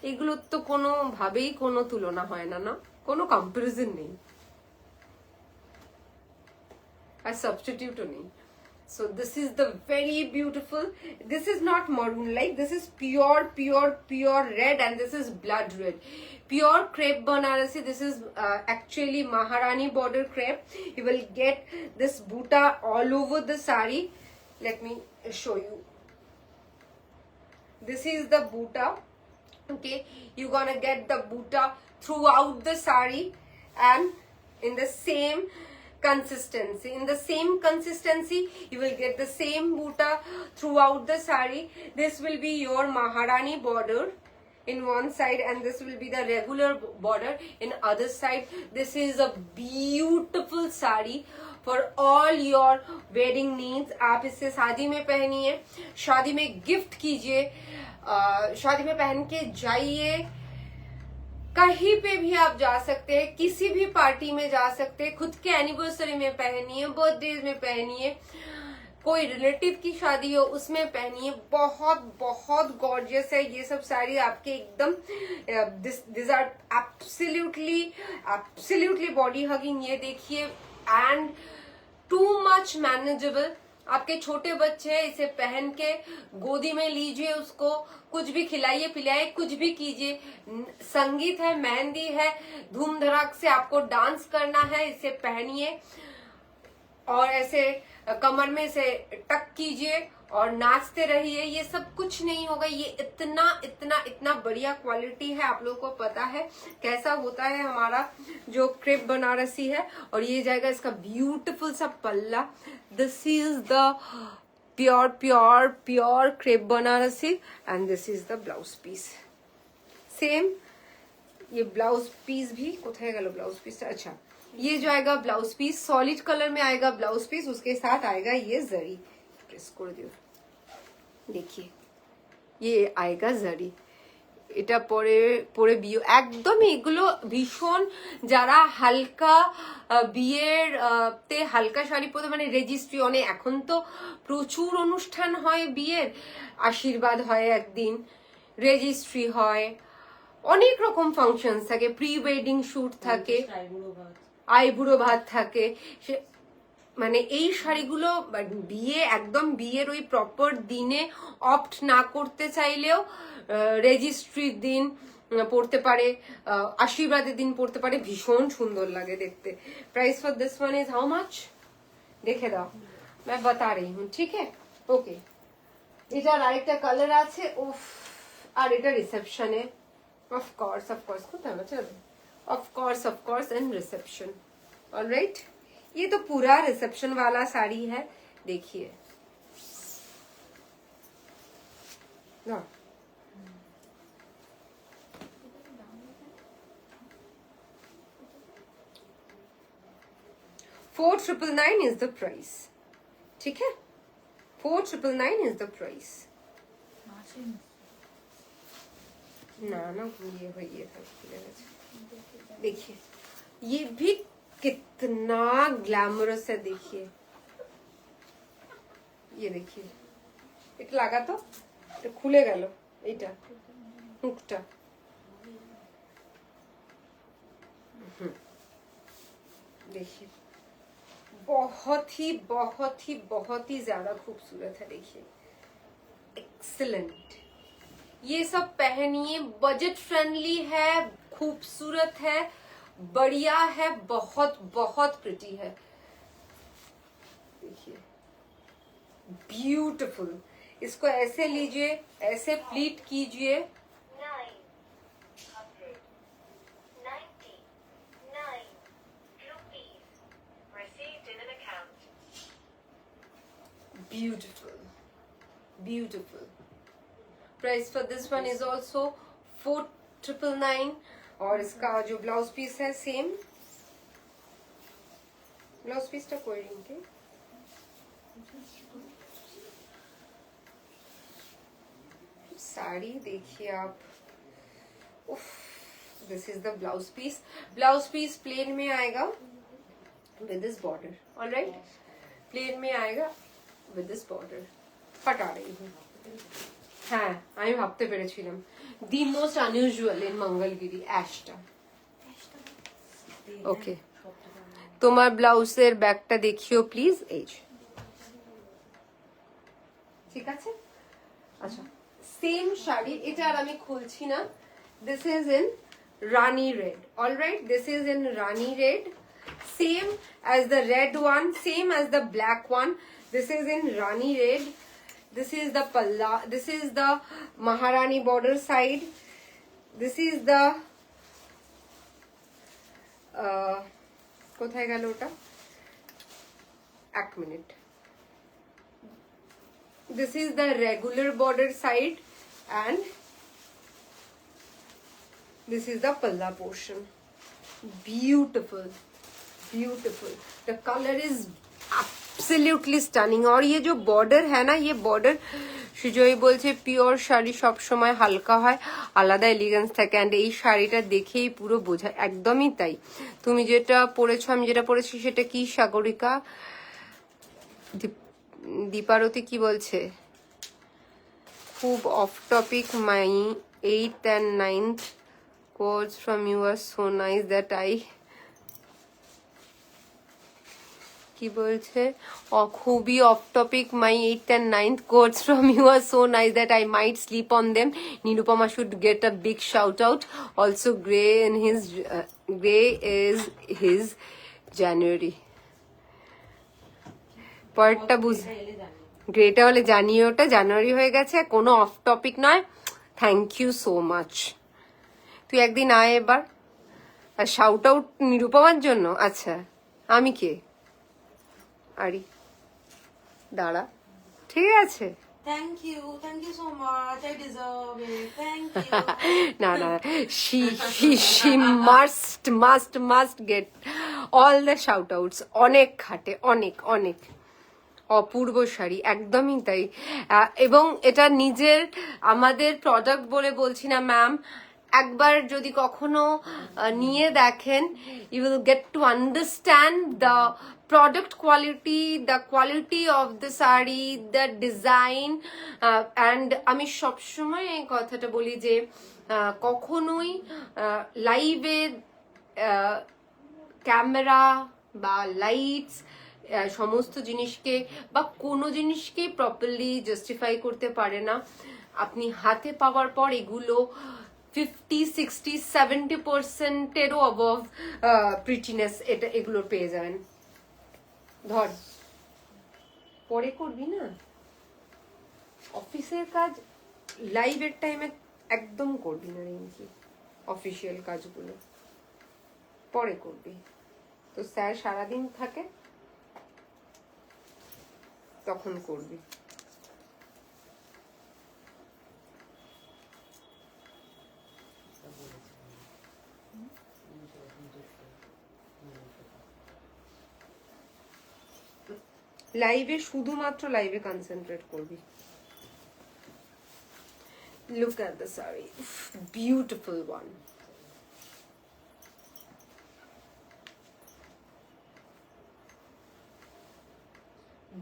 এগুলোর তো কোনো ভাবেই কোনো তুলনা হয় না, না কোনো কম্পারিজন নেই, আর সাবস্টিটিউটও নেই। So this is the very beautiful, this is not maroon like, this is pure red, and this is blood red, pure crepe Banarasi. This is actually Maharani border crepe. You will get this buta all over the sari. Let me show you. This is the buta, okay? You're gonna get the buta throughout the sari and in the same consistency. In the same consistency, you will get the same buta throughout the sari. This will be your Maharani border in one side, and this will be the regular border in other side. This is a beautiful sari for all your wedding needs. आप इसे शादी में पहनिए, शादी में gift कीजिए, शादी में पहन के जाइए, कहीं पे भी आप जा सकते हैं, किसी भी पार्टी में जा सकते हैं, खुद के एनिवर्सरी में पहनिए, बर्थडे में पहनिए, कोई रिलेटिव की शादी हो उसमें पहनिए। बहुत बहुत गॉर्जियस है ये सब साड़ी आपके, एकदम this are absolutely body hugging. ये देखिए, एंड टू मच मैनेजेबल। आपके छोटे बच्चे हैं, इसे पहन के गोदी में लीजिए, उसको कुछ भी खिलाइए पिलाइए, कुछ भी कीजिए। संगीत है, मेहंदी है, धूम धड़ाक से आपको डांस करना है, इसे पहनिए और ऐसे कमर में इसे टक कीजिए और नाचते रहिए। ये सब कुछ नहीं होगा, ये इतना इतना इतना बढ़िया क्वालिटी है। आप लोगों को पता है कैसा होता है हमारा जो क्रेप बनारसी है। और ये जाएगा इसका ब्यूटीफुल सा पल्ला। This is the pure crepe Banarasi, and this is the blouse piece. Same ये ब्लाउज पीस भी कोথায় গেল ब्लाउज पीस? अच्छा, ये जो आएगा ब्लाउज पीस सॉलिड कलर में आएगा ब्लाउज पीस, उसके साथ आएगा ये जरी। प्रेस कर दियो, देखिए ये आएगा जरी। এটা পরে বিয়ে একদম, এগুলো ভীষণ যারা হালকা বিয়ের তে হালকা শাড়ি পরে, মানে রেজিস্ট্রি অনেক, এখন তো প্রচুর অনুষ্ঠান হয় বিয়ের, আশীর্বাদ হয় একদিন, রেজিস্ট্রি হয়, অনেক রকম ফাংশনস থাকে, প্রি ওয়েডিং শুট থাকে, আইবুড়ো ভাত থাকে। মানে এই শাড়িগুলো বিয়ে একদম বিয়ের ওই প্রপার দিনে অপ্ট না করতে চাইলেও রেজিস্ট্রির দিন পড়তে পারে, আশীর্বাদের দিন পড়তে পারে, ভীষণ সুন্দর লাগে দেখতে। Price for this one is how much দেখে দাও, मैं बता रही हूँ, ठीक है? ওকে, এটার আরেকটা কালার আছে, উফ, আর এটা রিসেপশনে, ऑफ कोर्स কোথায় আছে, of course and reception, alright. ये तो पूरा रिसेप्शन वाला साड़ी है, देखिए ना, 4999 is the price, ठीक है? 4999 is the price। ना ना ये था, देखिए ये भी कितना ग्लैमरस है, देखिए ये देखिए, এটা লাগা তো, এটা খুলে গেল, এইটা হুকটা, देखिए बहुत ही ज्यादा खूबसूरत है, देखिए एक्सीलेंट। ये सब पहनिए, बजट फ्रेंडली है, खूबसूरत है, बढ़िया है, बहुत बहुत प्रिटी है, देखिए ब्यूटीफुल। इसको ऐसे लीजिए, ऐसे प्लीट कीजिए, 999 rupees received in an account. beautiful, beautiful। Price for this one is also 4999। और इसका जो ब्लाउज पीस है सेम, ब्लाउज पीसটা কই রিংকে, साड़ी देखिए आप, उफ, this is the blouse piece. Blouse piece plain में आएगा with this border, alright, plain में आएगा विद दिस बॉर्डर। फटा रही हूँ, হ্যাঁ আমি ভাবতে পেরেছিলাম, the most unusual in Mangalagiri অ্যাশটা। ওকে, তোমার ব্লাউজের ব্যাকটা দেখিও প্লিজ, এই যে, ঠিক আছে? আচ্ছা, সেম শাড়ি, এটা আর আমি খুলছি না। This is in Rani red, alright, this is in Rani red, same as the red one, same as the black one. This is in Rani red. This is the palla, this is the Maharani border side, this is the কোথায় গেল ওটা, এক minute, this is the regular border side and this is the palla portion। beautiful, beautiful, the color is absolutely stunning. और ये जो border है ना, ये बॉर्डर সুজয় বলছে পিওর শাড়ি সব সময় হালকা হয়, আলাদা এলিগেন্স থাকে, এন্ড এই শাড়িটা দেখেই পুরো বোঝা, একদমই তাই। তুমি যেটা পরেছো, আমি যেটা পরেছি সেটা কি, সাগরিকা, দীপারতি কি বলছে, খুব of topic, my 8th and 9th quotes from you are so nice that I, কি বলছে, খুবই of topic, my 8th and 9th quotes from you are so nice that I might sleep on them. Nirupama should get a big shout out. Also Gray is his January. পরেরটা বুঝ, Greta হলে জানিয়ে, ওটা জানুয়ারি হয়ে গেছে, কোনো off topic নয়। Thank you so much. তুই একদিন আয় এবার, আর শাউট আউট নিরুপমার জন্য। আচ্ছা, আমি কে, আরি, দাঁড়া, ঠিক আছে। Thank you so much, I deserve it, thank you. না না, she must get all the shout outs। অনেক খাটে, অনেক অনেক, অপূর্ব শাড়ি, একদমই তাই। এবং এটা নিজের আমাদের প্রোডাক্ট বলে বলছি না ম্যাম, একবার যদি কখনো নিয়ে দেখেন, you will get to understand the product quality, the quality of the sari, the design, and আমি সবসময় এই কথাটা বলি যে কখনোই লাইভে ক্যামেরা বা লাইটস সমস্ত জিনিসকে বা কোনো জিনিসকে প্রপারলি জাস্টিফাই করতে পারে না। আপনি হাতে পাওয়ার পর এগুলো 50-60-70%-এরও অবভ প্রিটিনেস এটা এগুলো পেয়ে যাবেন। ধর পরে করবি না, অফিসের কাজ লাইভের টাইমে একদম করবি না রিঙ্কি, অফিসিয়াল কাজগুলো পরে করবি। তো স্যার সারাদিন থাকে তখন করবি। লাইভে শুধুমাত্র লাইভে কনসেন্ট্রেট করবি। Look at the saree, beautiful one.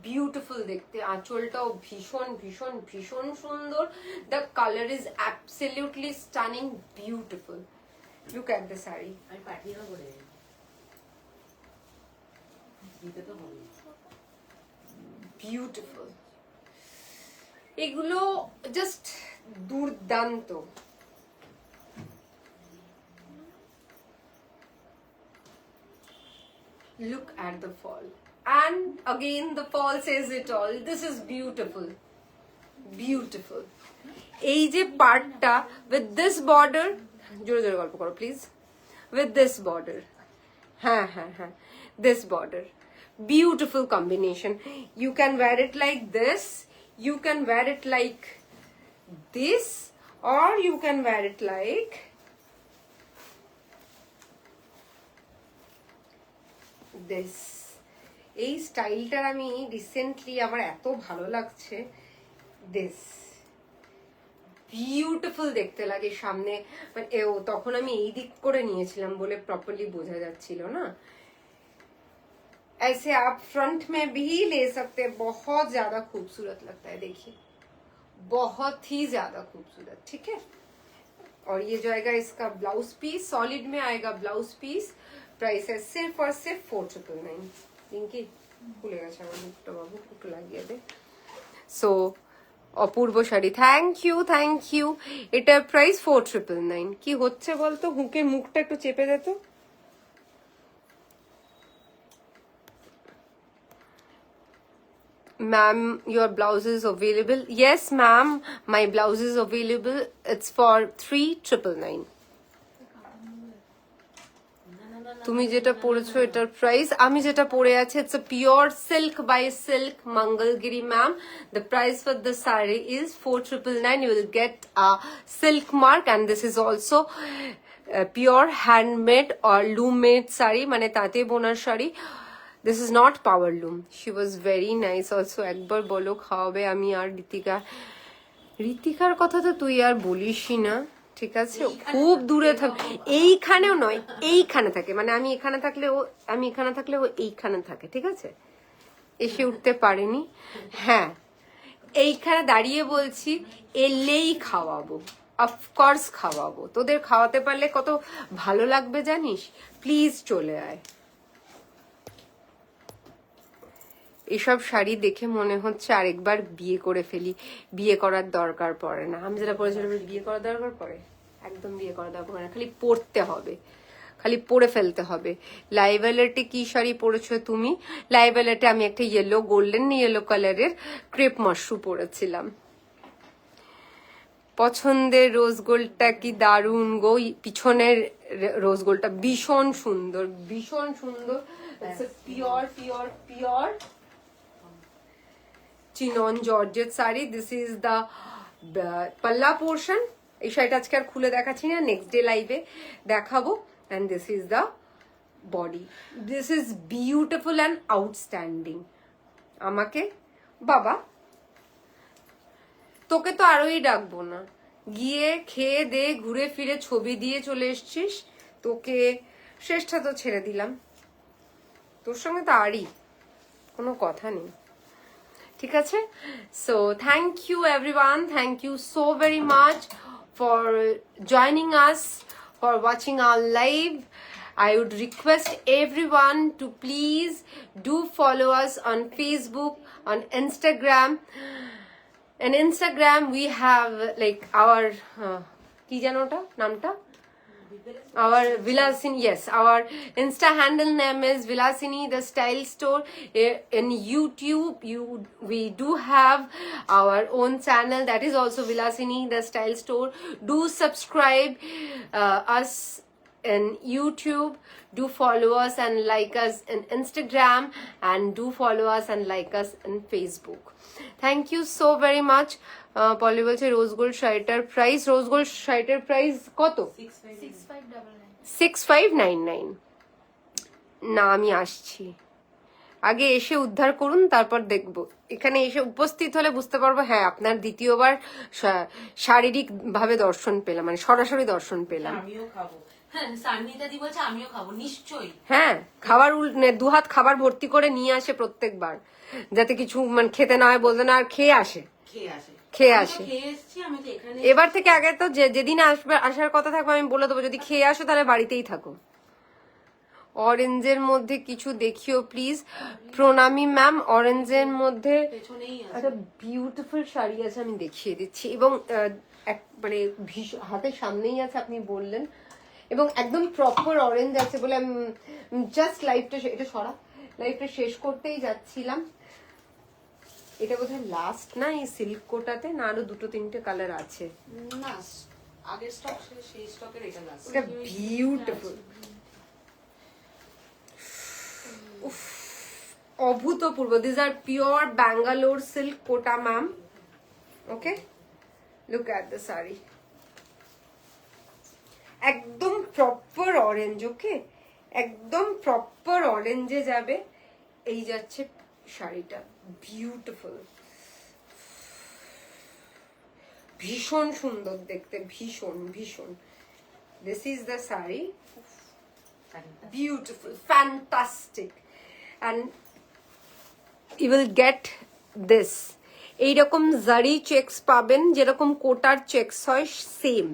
Beautiful দেখতে, আঁচলটাও ভীষণ ভীষণ ভীষণ সুন্দর। The colour is absolutely stunning, beautiful. Look at the sari, আমি পাঠিয়েও করে দিতে তো হবে। বিউটিফুল, এগুলো জাস্ট দুর্দান্ত। Look at the fall, and again the fall says it all. This is beautiful, beautiful. এই যে পার্টটা with this border, জোরে জোরে গল্প করো প্লিজ, with this border, হ্যাঁ হ্যাঁ হ্যাঁ, this border, beautiful combination. You can wear it like this, you can wear it like this, or you can wear it like this. এই স্টাইলটার আমি রিসেন্টলি আমার এত ভালো লাগছে। দিস বিউটিফুল দেখতে লাগে সামনে, মানে তখন আমি এই দিক করে নিয়েছিলাম বলে প্রপারলি বোঝা যাচ্ছিল না। ऐसे आप फ्रंट में भी ले सकते हैं, बहुत ज्यादा खूबसूरत लगता है, देखिए बहुत ही ज्यादा खूबसूरत। ठीक है, और ये जो आएगा इसका ब्लाउज पीस, सॉलिड में आएगा ब्लाउज पीस। प्राइस है सिर्फ और सिर्फ 4999। रिंकी भूले গেছে আমার মুখটা, বাবু একটু লাগিয়ে দে। সো অপূর্ব শাড়ি, থ্যাংক ইউ। এটার প্রাইস 4999। কি হচ্ছে বলতো, হুকের মুখটা একটু চেপে দে তো। Ma'am, your blouse is available. Yes, ma'am, my blouse is available. It's for 3999. তুমি যেটা পরেছো এটার প্রাইস, আমি যেটা পরে আছি, it's a pure silk by silk Mangalgiri, ma'am. The price for the saree is 4999. You will get a silk mark, and this is also pure handmade or loom made saree, মানে তাঁতে বোনার sari. This is not power loom. She was very nice also. একবার বলো খাওয়াবে আমি আর ঋতিকার কথা তো তুই আর বলিসই না, ঠিক আছে? খুব দূরে থাক, এইখানেও নয়, এইখানে থাকে, মানে আমি এখানে থাকলে ও এইখানে থাকে, ঠিক আছে? এসে উঠতে পারেনি। হ্যাঁ, এইখানে দাঁড়িয়ে বলছি, এলেই খাওয়াবো, অফকোর্স খাওয়াবো। তোদের খাওয়াতে পারলে কত ভালো লাগবে জানিস? প্লিজ চলে আয়। এসব শাড়ি দেখে মনে হচ্ছে আরেকবার বিয়ে করে ফেলি, বিয়ে করার দরকার পড়ে না। আমি যেটা পরেছিলাম, বিয়ে করার দরকার পড়ে? একদম বিয়ে করার দরকার পড়ে না, খালি পরতে হবে, খালি পরে ফেলতে হবে। লাইভ্যালেটে কি শাড়ি পরেছো তুমি? লাইভ্যালেটে আমি একটা গোল্ডেন ইয়েলো কালারের ক্রেপ মাশরু পরেছিলাম। পছন্দের রোজ গোল্ডটা কি দারুণ গো, পিছনের রোজ গোল্ডটা ভীষণ সুন্দর, ভীষণ সুন্দর। Pure chinon georgette sari. This is the পাল্লা পোর্শন। এই শাড়িটা আজকে আর খুলে দেখাচ্ছি না, নেক্সট ডে লাইভে দেখাবো। And this is the body. This is beautiful and outstanding. আমাকে বাবা, তোকে তো আরোই ডাকবো না, গিয়ে খেয়ে দে ঘুরে ফিরে ছবি দিয়ে চলে এসছিস, তোকে শেষটা তো ছেড়ে দিলাম, তোর সঙ্গে তো আরই কোনো কথা নেই, ঠিক আছে? So thank you everyone, thank you so very much for joining us, for watching our live. I would request everyone to please do follow us on Facebook, on Instagram. In Instagram, we have like our কি যেন ওটা নামটা? Our Vilasini, yes, our Insta handle name is Vilasini the Style Store. In YouTube, we do have our own channel that is also Vilasini the Style Store. Do subscribe us in YouTube. Do follow us and like us in Instagram, and do follow us and like us in Facebook. Thank you so very much. পলি বলছে rose gold শাড়িটার price, rose gold শাড়িটার price কত? 6599। না আমি আসছি, আগে এসে উদ্ধার করুন তারপর দেখব। এখানে এসে উপস্থিত হলে বুঝতে পারবো হ্যাঁ আপনার দ্বিতীয়বার শারীরিক ভাবে দর্শন পেলাম, মানে সরাসরি দর্শন পেলাম। আমিও খাবো। হ্যাঁ সান্নিতা দি বলছে আমিও খাবো, নিশ্চয়ই। হ্যাঁ খাবার দুহাত খাবার ভর্তি করে নিয়ে আসে প্রত্যেকবার, যাতে কিছু মানে খেতে না হয় বলতে না, আর খেয়ে আসে। এবার থেকে আগে তো যেদিন আসবে আসার কথা থাকবে আমি বলে দেবো যদি খেয়ে আসো তাহলে বাড়িতেই থাকো। অরেঞ্জের মধ্যে কিছু দেখিও প্লিজ। প্রণামী ম্যাম, অরেঞ্জের মধ্যে একটা বিউটিফুল শাড়ি আছে আমি দেখিয়ে দিচ্ছি, এবং মানে হাতের সামনেই আছে আপনি বললেন, এবং একদম প্রপার অরেঞ্জ আছে বলে আমি জাস্ট লাইফটা শেষ করতেই যাচ্ছিলাম। এটা বোধহয় লাস্ট না এই সিল্ক কোটাতে, না আরো দুটো তিনটে কালার আছে? না আগের স্টক সেই স্টকের এটা লাস্ট। এটা বিউটিফুল, অভূতপূর্ব। This are pure Bangalore silk Kota ma'am. Okay, look at the sari, একদম প্রপার অরেঞ্জ। ওকে, একদম প্রপার অরেঞ্জে যাবে। এই যাচ্ছে শাড়িটা, বিউটিফুল, ভীষণ সুন্দর দেখতে, ভীষণ ভীষণ। This is the sari, beautiful, fantastic, and you will get this. এইরকম জারি চেকস পাবেন যেরকম কোটার চেকস হয় সেম,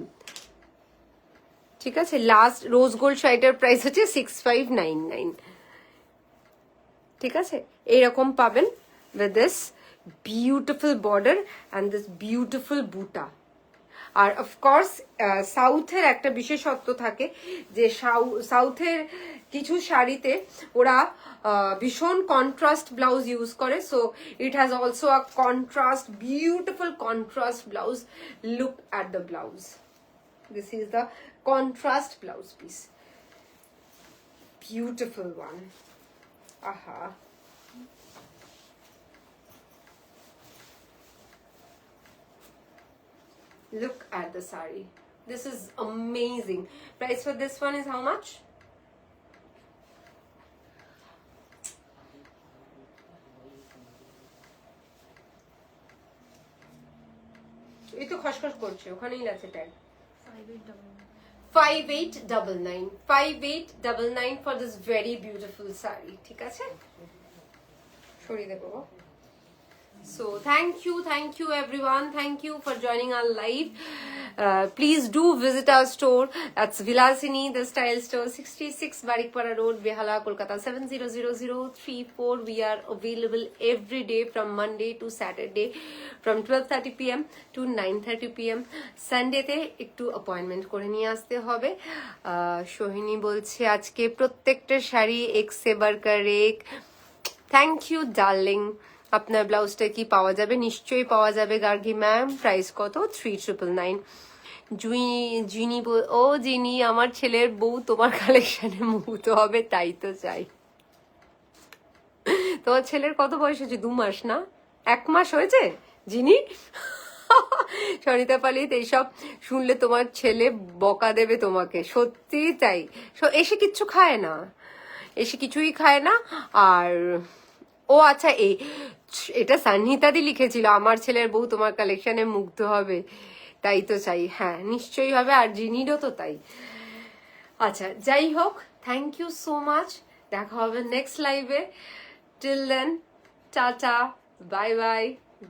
ঠিক আছে? লাস্ট রোজ গোল্ড শাড়িটার প্রাইস হচ্ছে 6599, ঠিক আছে? এইরকম পাবেন with this beautiful border and this beautiful বুটা। আর অফকোর্স সাউথের একটা বিশেষত্ব থাকে যে সাউথের কিছু শাড়িতে ওরা ভীষণ কন্ট্রাস্ট ব্লাউজ ইউজ করে, so it has also a contrast, beautiful contrast blouse. Look at the blouse, this is the contrast blouse piece, beautiful one. আহা, look at the sari, this is amazing. Price for this one is how much? এই তো খসখস করছে, ওখানেই আছে tag. 5899 for this very beautiful sari, ঠিক আছে? সরিয়ে দেবো। So thank you everyone, thank you for joining our live. Please do visit our store, that's Vilasini the Style Store, 66 Barikpara Road, Behala, Kolkata 700034. We are available every day from Monday to Saturday from 12:30 p.m. to 9:30 p.m. Sunday te ekটু appointment করে নিয়ে আসতে হবে। সোহিনী বলছে আজকে প্রত্যেকটা শাড়ি এক সে বাড়কর এক। Thank you darling. আপনার ব্লাউজটা কি পাওয়া যাবে? নিশ্চয়ই পাওয়া যাবে গার্গী ম্যাম। প্রাইস কত? 3999। জিনি ও জিনি, আমার ছেলের বউ তোমার কালেকশনে মুগ্ধ হবে, তাই তো চাই। তোমার ছেলের কত বয়স হয়েছে? 2 মাস না 1 মাস হয়েছে জিনি? সরিতা পালিত এইসব শুনলে তোমার ছেলে বকা দেবে তোমাকে, সত্যি তাই। এসে কিচ্ছু খায় না, এসে কিছুই খায় না। আর ও আচ্ছা, এটা সান্নিতাদি লিখেছিল আমার ছেলের বউ তোমার কালেকশনে মুগ্ধ হবে, তাই তো চাই। হ্যাঁ নিশ্চয়ই হবে, আর জিনিরও তো তাই। আচ্ছা যাই হোক, থ্যাংক ইউ সো মাচ, দেখা হবে নেক্সট লাইভে। Till then, tata, bye bye,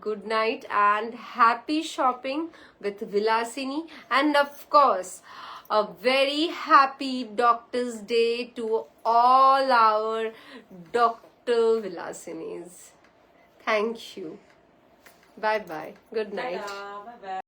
good night and happy shopping with Vilasini, and of course a very happy Doctor's Day to all our Dr. Vilasinis. Thank you. Bye bye. Good night. Bye bye.